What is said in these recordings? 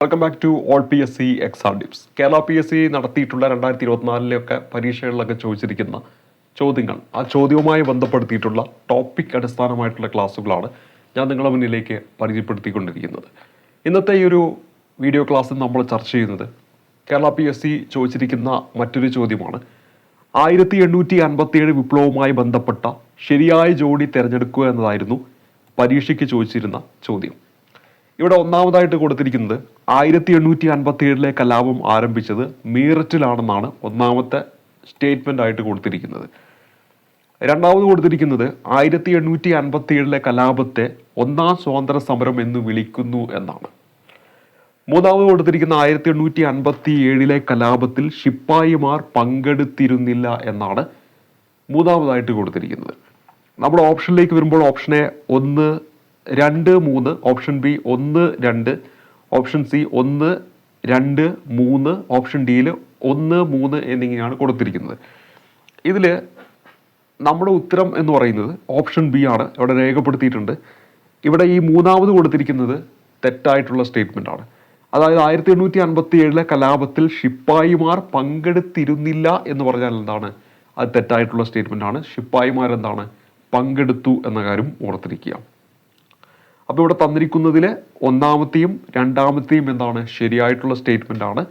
Welcome back to all PSC exam tips. Kerala PSC നടത്തിയിട്ടുള്ള 2024 പരീക്ഷകളിലൊക്കെ ചോദിച്ചിരിക്കുന്ന ചോദ്യങ്ങൾ, ആ ചോദ്യവുമായി ബന്ധപ്പെടുത്തിയിട്ടുള്ള ടോപ്പിക് അടിസ്ഥാനമായിട്ടുള്ള ക്ലാസ്സുകളാണ് ഞാൻ നിങ്ങളുടെ മുന്നിലേക്ക് പരിചയപ്പെടുത്തിക്കൊണ്ടിരിക്കുന്നത്. ഇന്നത്തെ ഈ ഒരു വീഡിയോ ക്ലാസ്സിൽ നമ്മൾ ചർച്ച ചെയ്യുന്നത് കേരള PSC ചോദിച്ചിരിക്കുന്ന മറ്റൊരു ചോദ്യമാണ്. 1857 വിപ്ലവവുമായി ബന്ധപ്പെട്ട ശരിയായ ജോഡി തിരഞ്ഞെടുക്കുക എന്നതായിരുന്നു പരീക്ഷയ്ക്ക് ചോദിച്ചിരുന്ന ചോദ്യം. ഇവിടെ ഒന്നാമതായിട്ട് കൊടുത്തിരിക്കുന്നത് 1857 കലാപം ആരംഭിച്ചത് മീററ്റിലാണെന്നാണ് ഒന്നാമത്തെ സ്റ്റേറ്റ്മെന്റ് ആയിട്ട് കൊടുത്തിരിക്കുന്നത്. രണ്ടാമത് കൊടുത്തിരിക്കുന്നത് 1857 കലാപത്തെ ഒന്നാം സ്വാതന്ത്ര്യ സമരം എന്ന് വിളിക്കുന്നു എന്നാണ്. മൂന്നാമത് കൊടുത്തിരിക്കുന്ന 1857 കലാപത്തിൽ ശിപ്പായിമാർ പങ്കെടുത്തിരുന്നില്ല എന്നാണ് മൂന്നാമതായിട്ട് കൊടുത്തിരിക്കുന്നത്. നമ്മുടെ ഓപ്ഷനിലേക്ക് വരുമ്പോൾ option A 1, 2, 3, option B 1, 2, option C 1, 2, 3, option ഡിയിൽ 1, 3 എന്നിങ്ങനെയാണ് കൊടുത്തിരിക്കുന്നത്. ഇതിൽ നമ്മുടെ ഉത്തരം എന്ന് പറയുന്നത് ഓപ്ഷൻ ബി ആണ്. ഇവിടെ രേഖപ്പെടുത്തിയിട്ടുണ്ട്. ഇവിടെ ഈ മൂന്നാമത് കൊടുത്തിരിക്കുന്നത് തെറ്റായിട്ടുള്ള സ്റ്റേറ്റ്മെന്റ് ആണ്. അതായത് 1857 കലാപത്തിൽ ശിപ്പായിമാർ പങ്കെടുത്തിരുന്നില്ല എന്ന് പറഞ്ഞാൽ എന്താണ്? അത് തെറ്റായിട്ടുള്ള സ്റ്റേറ്റ്മെന്റ് ആണ്. ശിപ്പായിമാർ എന്താണ്? പങ്കെടുത്തു എന്ന കാര്യം ഓർത്തിരിക്കുക. അപ്പോൾ ഇവിടെ തന്നിരിക്കുന്നതിൽ ഒന്നാമത്തെയും രണ്ടാമത്തെയും എന്താണ്? ശരിയായിട്ടുള്ള സ്റ്റേറ്റ്മെന്റ് ആണ്.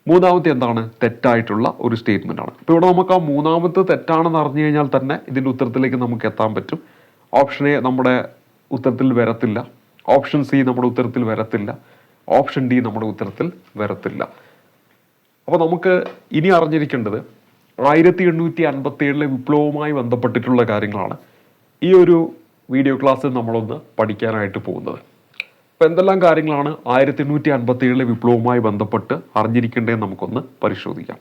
മൂന്നാമത്തെ എന്താണ്? തെറ്റായിട്ടുള്ള ഒരു സ്റ്റേറ്റ്മെന്റ് ആണ്. അപ്പോൾ ഇവിടെ നമുക്ക് ആ മൂന്നാമത്തെ തെറ്റാണെന്ന് അറിഞ്ഞു കഴിഞ്ഞാൽ തന്നെ ഇതിൻ്റെ ഉത്തരത്തിലേക്ക് നമുക്ക് എത്താൻ പറ്റും. ഓപ്ഷൻ എ നമ്മുടെ ഉത്തരത്തിൽ വരത്തില്ല, ഓപ്ഷൻ സി നമ്മുടെ ഉത്തരത്തിൽ വരത്തില്ല, ഓപ്ഷൻ ഡി നമ്മുടെ ഉത്തരത്തിൽ വരത്തില്ല. അപ്പോൾ നമുക്ക് ഇനി അറിഞ്ഞിരിക്കേണ്ടത് 1857 വിപ്ലവവുമായി ബന്ധപ്പെട്ടിട്ടുള്ള കാര്യങ്ങളാണ് ഈ ഒരു വീഡിയോ ക്ലാസ്സിൽ നമ്മളൊന്ന് പഠിക്കാനായിട്ട് പോകുന്നത്. അപ്പോൾ എന്തെല്ലാം കാര്യങ്ങളാണ് 1857 വിപ്ലവവുമായി ബന്ധപ്പെട്ട് അറിഞ്ഞിരിക്കേണ്ടതെന്ന് നമുക്കൊന്ന് പരിശോധിക്കാം.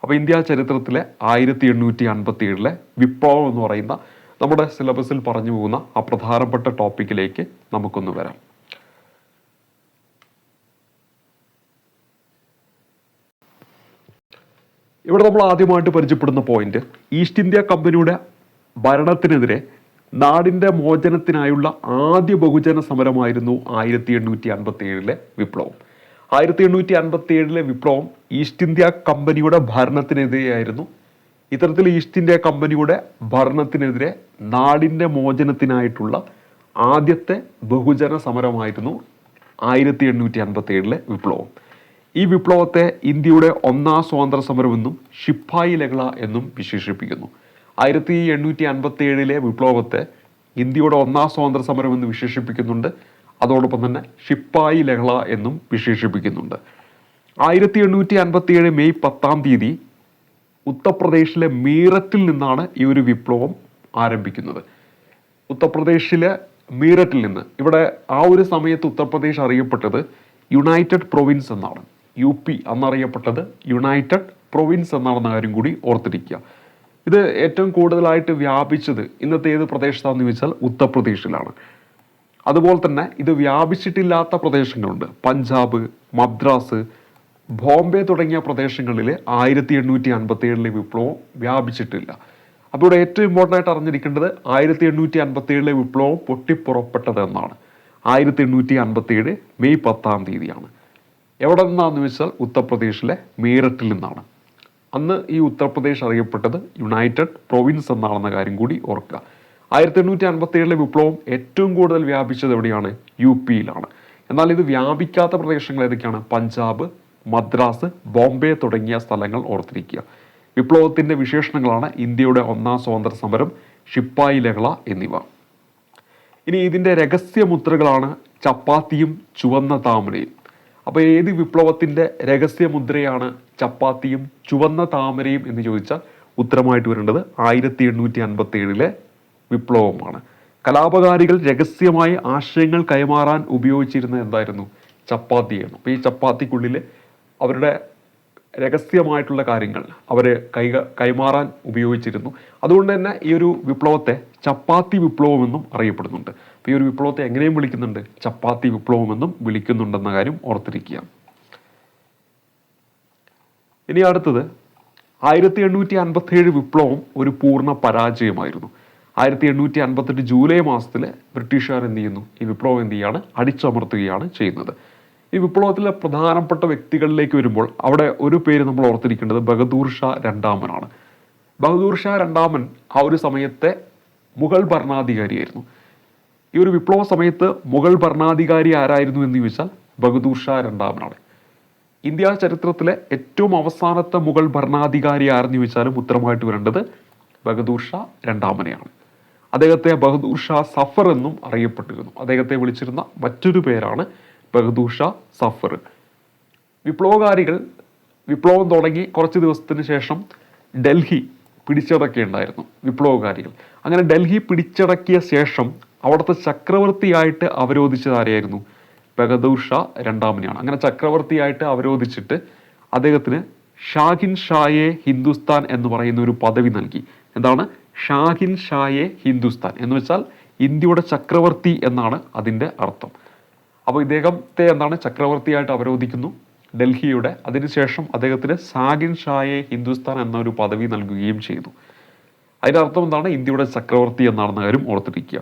അപ്പോൾ ഇന്ത്യ ചരിത്രത്തിലെ 1857 വിപ്ലവം എന്ന് പറയുന്ന നമ്മുടെ സിലബസിൽ പറഞ്ഞു പോകുന്ന ആ പ്രധാനപ്പെട്ട ടോപ്പിക്കിലേക്ക് നമുക്കൊന്ന് വരാം. ഇവിടെ നമ്മൾ ആദ്യമായിട്ട് പരിചയപ്പെടുന്ന പോയിന്റ്, ഈസ്റ്റ് ഇന്ത്യ കമ്പനിയുടെ ഭരണത്തിനെതിരെ നാടിൻ്റെ മോചനത്തിനായുള്ള ആദ്യ ബഹുജന സമരമായിരുന്നു 1857 വിപ്ലവം. 1857 വിപ്ലവം ഈസ്റ്റ് ഇന്ത്യ കമ്പനിയുടെ ഭരണത്തിനെതിരെയായിരുന്നു. ഇത്തരത്തിൽ ഈസ്റ്റ് ഇന്ത്യ കമ്പനിയുടെ ഭരണത്തിനെതിരെ നാടിൻ്റെ മോചനത്തിനായിട്ടുള്ള ആദ്യത്തെ ബഹുജന സമരമായിരുന്നു 1857 വിപ്ലവം. ഈ വിപ്ലവത്തെ ഇന്ത്യയുടെ ഒന്നാം സ്വാതന്ത്ര്യ സമരമെന്നും ശിപ്പായി ലഹള എന്നും വിശേഷിപ്പിക്കുന്നു. 1857 വിപ്ലവത്തെ ഇന്ത്യയുടെ ഒന്നാം സ്വാതന്ത്ര്യ സമരം എന്ന് വിശേഷിപ്പിക്കുന്നുണ്ട്. അതോടൊപ്പം തന്നെ ശിപ്പായി ലഹള എന്നും വിശേഷിപ്പിക്കുന്നുണ്ട്. 1857 മെയ് 10 ഉത്തർപ്രദേശിലെ മീററ്റിൽ നിന്നാണ് ഈ ഒരു വിപ്ലവം ആരംഭിക്കുന്നത്. ഉത്തർപ്രദേശിലെ മീററ്റിൽ നിന്ന്. ഇവിടെ ആ ഒരു സമയത്ത് ഉത്തർപ്രദേശ് അറിയപ്പെട്ടത് യുണൈറ്റഡ് പ്രൊവിൻസ് എന്നാണ്. UP അന്നറിയപ്പെട്ടത് യുണൈറ്റഡ് പ്രൊവിൻസ് എന്നാണെന്ന കാര്യം കൂടി ഓർത്തിരിക്കുക. ഇത് ഏറ്റവും കൂടുതലായിട്ട് വ്യാപിച്ചത് ഇന്നത്തെ ഏത് പ്രദേശത്താണെന്ന് ചോദിച്ചാൽ ഉത്തർപ്രദേശിലാണ്. അതുപോലെ തന്നെ ഇത് വ്യാപിച്ചിട്ടില്ലാത്ത പ്രദേശങ്ങളുണ്ട്. പഞ്ചാബ്, മദ്രാസ്, ബോംബെ തുടങ്ങിയ പ്രദേശങ്ങളിൽ 1857 വിപ്ലവം വ്യാപിച്ചിട്ടില്ല. അപ്പോൾ ഇവിടെ ഏറ്റവും ഇമ്പോർട്ടൻ്റ് ആയിട്ട് അറിഞ്ഞിരിക്കേണ്ടത് 1857 വിപ്ലവം പൊട്ടിപ്പുറപ്പെട്ടത് എന്നാണ്. 1857 മെയ് 10 എവിടെ നിന്നാണെന്ന് വെച്ചാൽ ഉത്തർപ്രദേശിലെ മീററ്റിൽ നിന്നാണ്. അന്ന് ഈ ഉത്തർപ്രദേശ് അറിയപ്പെട്ടത് യുണൈറ്റഡ് പ്രൊവിൻസ് എന്നാണെന്ന കാര്യം കൂടി ഓർക്കുക. 1857 വിപ്ലവം ഏറ്റവും കൂടുതൽ വ്യാപിച്ചത് എവിടെയാണ്? UPയിലാണ്. എന്നാൽ ഇത് വ്യാപിക്കാത്ത പ്രദേശങ്ങൾ ഏതൊക്കെയാണ്? പഞ്ചാബ്, മദ്രാസ്, ബോംബെ തുടങ്ങിയ സ്ഥലങ്ങൾ ഓർത്തിരിക്കുക. വിപ്ലവത്തിൻ്റെ വിശേഷണങ്ങളാണ് ഇന്ത്യയുടെ ഒന്നാം സ്വാതന്ത്ര്യ സമരം, ശിപ്പായി ലഹള എന്നിവ. ഇനി ഇതിൻ്റെ രഹസ്യമുദ്രകളാണ് ചപ്പാത്തിയും ചുവന്ന താമരയും. അപ്പോൾ ഏത് വിപ്ലവത്തിൻ്റെ രഹസ്യമുദ്രയാണ് ചപ്പാത്തിയും ചുവന്ന താമരയും എന്ന് ചോദിച്ചാൽ ഉത്തരമായിട്ട് വരേണ്ടത് 1857 വിപ്ലവമാണ്. കലാപകാരികൾ രഹസ്യമായി ആശയങ്ങൾ കൈമാറാൻ ഉപയോഗിച്ചിരുന്നത് എന്തായിരുന്നു? ചപ്പാത്തിയായിരുന്നു. അപ്പോൾ ഈ ചപ്പാത്തിക്കുള്ളിൽ അവരുടെ രഹസ്യമായിട്ടുള്ള കാര്യങ്ങൾ അവർ കൈമാറാൻ ഉപയോഗിച്ചിരുന്നു. അതുകൊണ്ട് തന്നെ ഈ ഒരു വിപ്ലവത്തെ ചപ്പാത്തി വിപ്ലവം എന്നും അറിയപ്പെടുന്നുണ്ട്. അപ്പോൾ ഈ ഒരു വിപ്ലവത്തെ എങ്ങനെയും വിളിക്കുന്നുണ്ട്? ചപ്പാത്തി വിപ്ലവം എന്നും വിളിക്കുന്നുണ്ടെന്ന കാര്യം ഓർത്തിരിക്കുക. ഇനി അടുത്തത് 1857 വിപ്ലവം ഒരു പൂർണ്ണ പരാജയമായിരുന്നു. 1858 ജൂലൈ മാസത്തിൽ ബ്രിട്ടീഷുകാർ എന്ത് ചെയ്യുന്നു? ഈ വിപ്ലവം എന്ത് ചെയ്യാണ്? അടിച്ചമർത്തുകയാണ് ചെയ്യുന്നത്. ഈ വിപ്ലവത്തിലെ പ്രധാനപ്പെട്ട വ്യക്തികളിലേക്ക് വരുമ്പോൾ അവിടെ ഒരു പേര് നമ്മൾ ഓർത്തിരിക്കേണ്ടത് ബഹദൂർ ഷാ രണ്ടാമനാണ്. ബഹദൂർ ഷാ രണ്ടാമൻ ആ ഒരു സമയത്തെ മുഗൾ ഭരണാധികാരിയായിരുന്നു. ഈ ഒരു വിപ്ലവ സമയത്ത് മുഗൾ ഭരണാധികാരി ആരായിരുന്നു എന്ന് ചോദിച്ചാൽ ബഹദൂർ ഷാ രണ്ടാമനാണ്. ഇന്ത്യ ചരിത്രത്തിലെ ഏറ്റവും അവസാനത്തെ മുഗൾ ഭരണാധികാരി ആരെന്ന് ചോദിച്ചാലും ഉത്തരമായിട്ട് വരേണ്ടത് ബഹദൂർ ഷാ രണ്ടാമനെയാണ്. അദ്ദേഹത്തെ ബഹദൂർ ഷാ സഫർ എന്നും അറിയപ്പെട്ടിരുന്നു. അദ്ദേഹത്തെ വിളിച്ചിരുന്ന മറ്റൊരു പേരാണ് ബഹദൂർ ഷാ സഫർ. വിപ്ലവകാരികൾ വിപ്ലവം തുടങ്ങി കുറച്ച് ദിവസത്തിന് ശേഷം ഡൽഹി പിടിച്ചടക്കുകയുണ്ടായിരുന്നു വിപ്ലവകാരികൾ. അങ്ങനെ ഡൽഹി പിടിച്ചടക്കിയ ശേഷം അവിടുത്തെ ചക്രവർത്തിയായിട്ട് അവരോധിച്ചത് ആരെയായിരുന്നു? ബഹദൂർ ഷാ രണ്ടാമനെയാണ്. അങ്ങനെ ചക്രവർത്തിയായിട്ട് അവരോധിച്ചിട്ട് അദ്ദേഹത്തിന് ഷാഹിൻ ഷായെ ഹിന്ദുസ്ഥാൻ എന്ന് പറയുന്ന ഒരു പദവി നൽകി. എന്താണ് ഷാഹിൻ ഷായെ ഹിന്ദുസ്ഥാൻ എന്ന് വെച്ചാൽ ഇന്ത്യയുടെ ചക്രവർത്തി എന്നാണ് അതിൻ്റെ അർത്ഥം. അപ്പോൾ ഇദ്ദേഹത്തെ എന്താണ് ചക്രവർത്തിയായിട്ട് അവരോധിക്കുന്നു ഡൽഹിയുടെ. അതിനുശേഷം അദ്ദേഹത്തിന് ഷാഹിൻ ഷായെ ഹിന്ദുസ്ഥാൻ എന്നൊരു പദവി നൽകുകയും ചെയ്തു. അതിൻ്റെ അർത്ഥം എന്താണ്? ഇന്ത്യയുടെ ചക്രവർത്തി എന്നാണെന്ന കാര്യം ഓർത്തിരിക്കുക.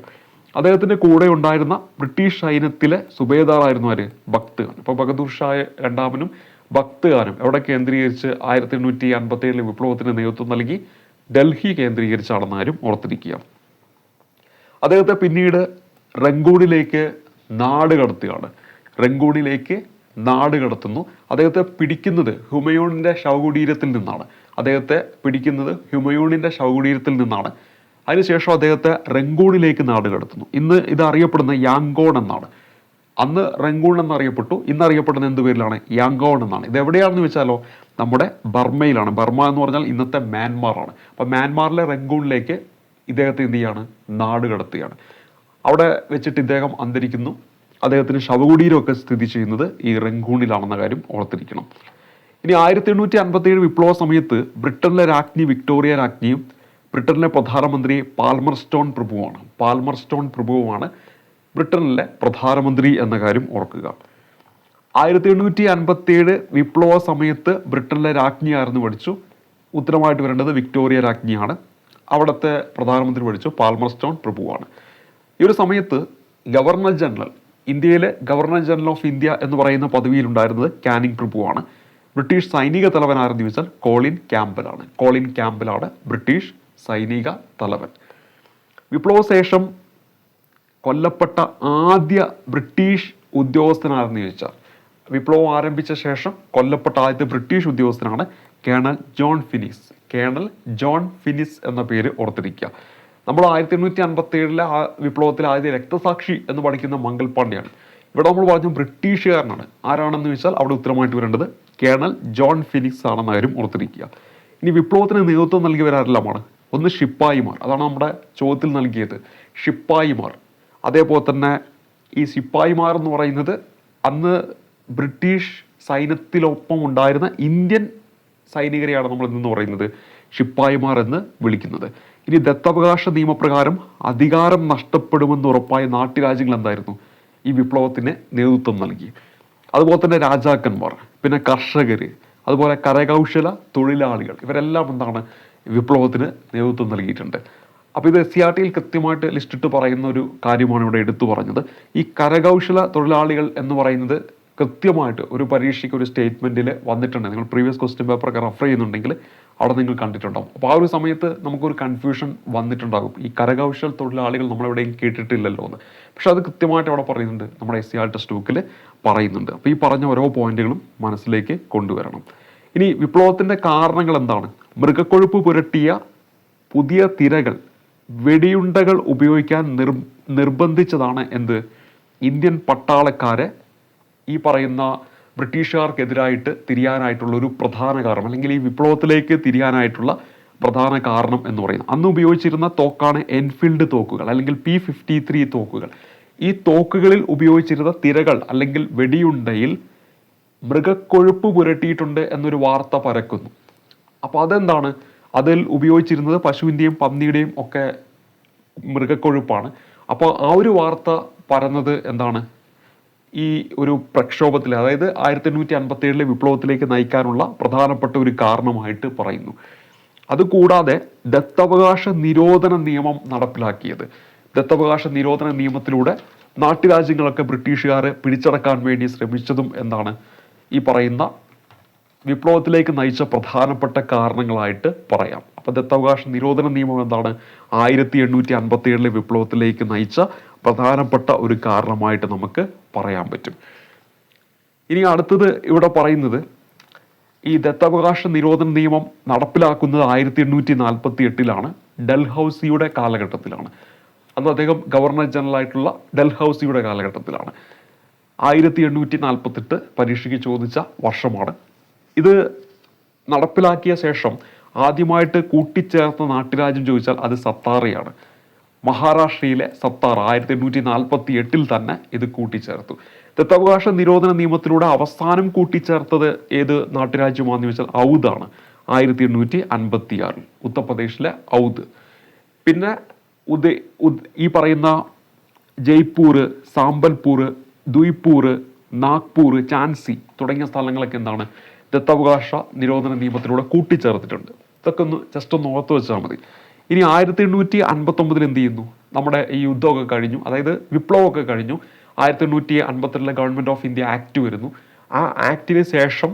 അദ്ദേഹത്തിൻ്റെ കൂടെ ഉണ്ടായിരുന്ന ബ്രിട്ടീഷ് സൈന്യത്തിലെ സുബേദാറായിരുന്നു ആര്? ബക്ത് ഖാൻ. അപ്പോൾ ബഹദൂർ ഷാ രണ്ടാമനും ബക്ത് ഖാനും എവിടെ കേന്ദ്രീകരിച്ച് 1857 വിപ്ലവത്തിന് നേതൃത്വം നൽകി? ഡൽഹി കേന്ദ്രീകരിച്ചാണെന്ന കാര്യം ഓർത്തിരിക്കുക. അദ്ദേഹത്തെ പിന്നീട് റങ്കൂണിലേക്ക് നാട് കടത്തുകയാണ്. റങ്കൂണിലേക്ക് നാട് കടത്തുന്നു. അദ്ദേഹത്തെ പിടിക്കുന്നത് ഹുമയൂണിൻ്റെ ശവകുടീരത്തിൽ നിന്നാണ്. ശവകുടീരത്തിൽ നിന്നാണ്. അതിനുശേഷം അദ്ദേഹത്തെ റങ്കൂണിലേക്ക് നാട് കടത്തുന്നു. ഇന്ന് ഇത് അറിയപ്പെടുന്ന യാങ്കോൺ എന്നാണ്. അന്ന് റങ്കൂൺ എന്നറിയപ്പെട്ടു. ഇന്ന് അറിയപ്പെടുന്ന എന്ത് പേരിലാണ്? യാങ്കോൺ എന്നാണ്. ഇത് എവിടെയാണെന്ന് വെച്ചാലോ നമ്മുടെ ബർമയിലാണ്. ബർമ എന്ന് പറഞ്ഞാൽ ഇന്നത്തെ മ്യാൻമാറാണ്. അപ്പോൾ മ്യാൻമാറിലെ റങ്കൂണിലേക്ക് ഇദ്ദേഹത്തെ എന്ത് ചെയ്യാണ്? നാട് കടത്തുകയാണ്. അവിടെ വെച്ചിട്ട് ഇദ്ദേഹം അന്തരിക്കുന്നു. അദ്ദേഹത്തിന് ശവകുടീരമൊക്കെ സ്ഥിതി ചെയ്യുന്നത് ഈ റങ്കൂണിലാണെന്ന കാര്യം ഓർത്തിരിക്കണം. ഇനി 1857 വിപ്ലവ സമയത്ത് ബ്രിട്ടനിലെ രാജ്ഞി വിക്ടോറിയ രാജ്ഞിയും ബ്രിട്ടനിലെ പ്രധാനമന്ത്രി പാൽമർസ്റ്റോൺ പ്രഭുവുമാണ് ബ്രിട്ടനിലെ പ്രധാനമന്ത്രി എന്ന കാര്യം ഓർക്കുക. 1857 വിപ്ലവ സമയത്ത് ബ്രിട്ടനിലെ രാജ്ഞി ആരെന്ന് പഠിച്ചു? ഉത്തരമായിട്ട് വരേണ്ടത് വിക്ടോറിയ രാജ്ഞിയാണ്. അവിടുത്തെ പ്രധാനമന്ത്രി പഠിച്ചു പാൽമർസ്റ്റോൺ പ്രഭുവാണ്. ഈ ഒരു സമയത്ത് ഗവർണർ ജനറൽ, ഇന്ത്യയിലെ ഗവർണർ ജനറൽ ഓഫ് ഇന്ത്യ എന്ന് പറയുന്ന പദവിയിലുണ്ടായിരുന്നത് കാനിങ് പ്രഭുവാണ്. ബ്രിട്ടീഷ് സൈനിക തലവൻ ആരെന്ന് ചോദിച്ചാൽ കോളിൻ ക്യാമ്പലാണ് ബ്രിട്ടീഷ് സൈനിക തലവൻ. വിപ്ലവശേഷം കൊല്ലപ്പെട്ട ആദ്യ ബ്രിട്ടീഷ് ഉദ്യോഗസ്ഥനാരെന്ന് ചോദിച്ചാൽ, വിപ്ലവം ആരംഭിച്ച ശേഷം കൊല്ലപ്പെട്ട ആദ്യത്തെ ബ്രിട്ടീഷ് ഉദ്യോഗസ്ഥനാണ് കേണൽ ജോൺ ഫിനിസ് എന്ന പേര് ഓർത്തിരിക്കുക. നമ്മൾ 1857 ആ വിപ്ലവത്തിലെ ആദ്യ രക്തസാക്ഷി എന്ന് പഠിക്കുന്ന മംഗൾ പാണ്ഡെയാണ്. ഇവിടെ നമ്മൾ പറഞ്ഞു ബ്രിട്ടീഷുകാരനാണ്. ആരാണെന്ന് ചോദിച്ചാൽ അവിടെ ഉത്തരമായിട്ട് വരേണ്ടത് കേണൽ ജോൺ ഫിനിക്സ് ആണെന്ന കാര്യം ഓർത്തിരിക്കുക. ഇനി വിപ്ലവത്തിന് നേതൃത്വം നൽകിയവരെല്ലാമാണ്? ഒന്ന് ശിപ്പായിമാർ, അതാണ് നമ്മുടെ ചോദ്യത്തിൽ നൽകിയത്, ശിപ്പായിമാർ. അതേപോലെ തന്നെ ഈ ശിപ്പായിമാർ എന്ന് പറയുന്നത് അന്ന് ബ്രിട്ടീഷ് സൈന്യത്തിലൊപ്പം ഉണ്ടായിരുന്ന ഇന്ത്യൻ സൈനികരെയാണ് നമ്മൾ ഇന്ന് പറയുന്നത് ശിപ്പായിമാർ എന്ന് വിളിക്കുന്നത്. ഇനി ദത്തവകാശ നിയമപ്രകാരം അധികാരം നഷ്ടപ്പെടുമെന്ന് ഉറപ്പായ നാട്ടുരാജ്യങ്ങൾ എന്തായിരുന്നു? ഈ വിപ്ലവത്തിന് നേതൃത്വം നൽകി. അതുപോലെ തന്നെ രാജാക്കന്മാർ, പിന്നെ കർഷകർ, അതുപോലെ കരകൗശല തൊഴിലാളികൾ, ഇവരെല്ലാം എന്താണ് വിപ്ലവത്തിന് നേതൃത്വം നൽകിയിട്ടുണ്ട്. അപ്പോൾ ഇത് SCERT കൃത്യമായിട്ട് ലിസ്റ്റിട്ട് പറയുന്ന ഒരു കാര്യമാണ് ഇവിടെ എടുത്തു പറഞ്ഞത്. ഈ കരകൗശല തൊഴിലാളികൾ എന്ന് പറയുന്നത് കൃത്യമായിട്ട് ഒരു പരീക്ഷയ്ക്ക് ഒരു സ്റ്റേറ്റ്മെൻറ്റിൽ വന്നിട്ടുണ്ട്. നിങ്ങൾ പ്രീവിയസ് ക്വസ്റ്റ്യൻ പേപ്പറൊക്കെ റെഫർ ചെയ്യുന്നുണ്ടെങ്കിൽ അവിടെ നിങ്ങൾ കണ്ടിട്ടുണ്ടാകും. അപ്പോൾ ആ ഒരു സമയത്ത് നമുക്കൊരു കൺഫ്യൂഷൻ വന്നിട്ടുണ്ടാകും, ഈ കരകൗശല തൊഴിലാളികൾ നമ്മളെവിടെയും കേട്ടിട്ടില്ലല്ലോ എന്ന്. പക്ഷെ അത് കൃത്യമായിട്ട് അവിടെ പറയുന്നുണ്ട്, നമ്മുടെ SCERT ടെക്സ്റ്റ് ബുക്കിൽ പറയുന്നുണ്ട്. അപ്പോൾ ഈ പറഞ്ഞ ഓരോ പോയിന്റുകളും മനസ്സിലേക്ക് കൊണ്ടുവരണം. ഇനി വിപ്ലവത്തിൻ്റെ കാരണങ്ങൾ എന്താണ്? മൃഗക്കൊഴുപ്പ് പുരട്ടിയ പുതിയ തിരകൾ, വെടിയുണ്ടകൾ ഉപയോഗിക്കാൻ നിർബന്ധിച്ചതാണ് എന്ത്? ഇന്ത്യൻ പട്ടാളക്കാരെ ഈ പറയുന്ന ബ്രിട്ടീഷുകാർക്കെതിരായിട്ട് തിരിയാനായിട്ടുള്ള ഒരു പ്രധാന കാരണം, അല്ലെങ്കിൽ ഈ വിപ്ലവത്തിലേക്ക് തിരിയാനായിട്ടുള്ള പ്രധാന കാരണം എന്ന് പറയുന്നത്. അന്ന് ഉപയോഗിച്ചിരുന്ന തോക്കാണ് എൻഫീൽഡ് തോക്കുകൾ അല്ലെങ്കിൽ P53 തോക്കുകൾ. ഈ തോക്കുകളിൽ ഉപയോഗിച്ചിരുന്ന തിരകൾ അല്ലെങ്കിൽ വെടിയുണ്ടയിൽ മൃഗക്കൊഴുപ്പ് പുരട്ടിയിട്ടുണ്ട് എന്നൊരു വാർത്ത പരക്കുന്നു. അപ്പോൾ അതെന്താണ്? അതിൽ ഉപയോഗിച്ചിരുന്നത് പശുവിൻ്റെയും പന്നിയുടെയും ഒക്കെ മൃഗക്കൊഴുപ്പാണ്. അപ്പോൾ ആ ഒരു വാർത്ത പരന്നത് എന്താണ്? ഈ ഒരു പ്രക്ഷോഭത്തിൽ, അതായത് 1857 വിപ്ലവത്തിലേക്ക് നയിക്കാനുള്ള പ്രധാനപ്പെട്ട ഒരു കാരണമായിട്ട് പറയുന്നു. അതുകൂടാതെ ദത്തവകാശ നിരോധന നിയമം നടപ്പിലാക്കിയത്. ദത്തവകാശ നിരോധന നിയമത്തിലൂടെ നാട്ടുരാജ്യങ്ങളൊക്കെ ബ്രിട്ടീഷുകാരെ പിടിച്ചടക്കാൻ വേണ്ടി ശ്രമിച്ചതും എന്താണ് ഈ പറയുന്ന വിപ്ലവത്തിലേക്ക് നയിച്ച പ്രധാനപ്പെട്ട കാരണങ്ങളായിട്ട് പറയാം. അപ്പോൾ ദത്തവകാശ നിരോധന നിയമം എന്താണ് 1857 വിപ്ലവത്തിലേക്ക് നയിച്ച പ്രധാനപ്പെട്ട ഒരു കാരണമായിട്ട് നമുക്ക് പറയാൻ പറ്റും. ഇനി അടുത്തത് ഇവിടെ പറയുന്നത് ഈ ദത്തവകാശ നിരോധന നിയമം നടപ്പിലാക്കുന്നത് 1848 ഡൽഹൌസിയുടെ കാലഘട്ടത്തിലാണ്. അന്ന് അദ്ദേഹം ഗവർണർ ജനറൽ ആയിട്ടുള്ള ഡൽഹൌസിയുടെ കാലഘട്ടത്തിലാണ്. 1848 പരീക്ഷയ്ക്ക് ചോദിച്ച വർഷമാണ്. ഇത് നടപ്പിലാക്കിയ ശേഷം ആദ്യമായിട്ട് കൂട്ടിച്ചേർത്ത നാട്ടുരാജ്യം ചോദിച്ചാൽ അത് സത്താറയാണ്. മഹാരാഷ്ട്രയിലെ സത്താറ 1848 തന്നെ ഇത് കൂട്ടിച്ചേർത്തു. ദത്തവകാശ നിരോധന നിയമത്തിലൂടെ അവസാനം കൂട്ടിച്ചേർത്തത് ഏത് നാട്ടുരാജ്യമാണെന്ന് ചോദിച്ചാൽ ഔദാണ്. 1856 ഉത്തർപ്രദേശിലെ ഔദ്. പിന്നെ ഈ പറയുന്ന ജയ്പൂർ, സാമ്പൽപൂർ, ദുയ്പൂർ, നാഗ്പൂർ, ഝാൻസി തുടങ്ങിയ സ്ഥലങ്ങളൊക്കെ എന്താണ് ദത്തവകാശ നിരോധന നിയമത്തിലൂടെ കൂട്ടിച്ചേർത്തിട്ടുണ്ട്. ഇതൊക്കെ ജസ്റ്റ് ഒന്ന് ഓർത്ത് വെച്ചാൽ മതി. ഇനി 1859 എന്ത് ചെയ്യുന്നു? നമ്മുടെ ഈ യുദ്ധമൊക്കെ കഴിഞ്ഞു, അതായത് വിപ്ലവമൊക്കെ കഴിഞ്ഞു. 1852 ഗവൺമെൻറ് ഓഫ് ഇന്ത്യ ആക്ട് വരുന്നു. ആ ആക്ടിന് ശേഷം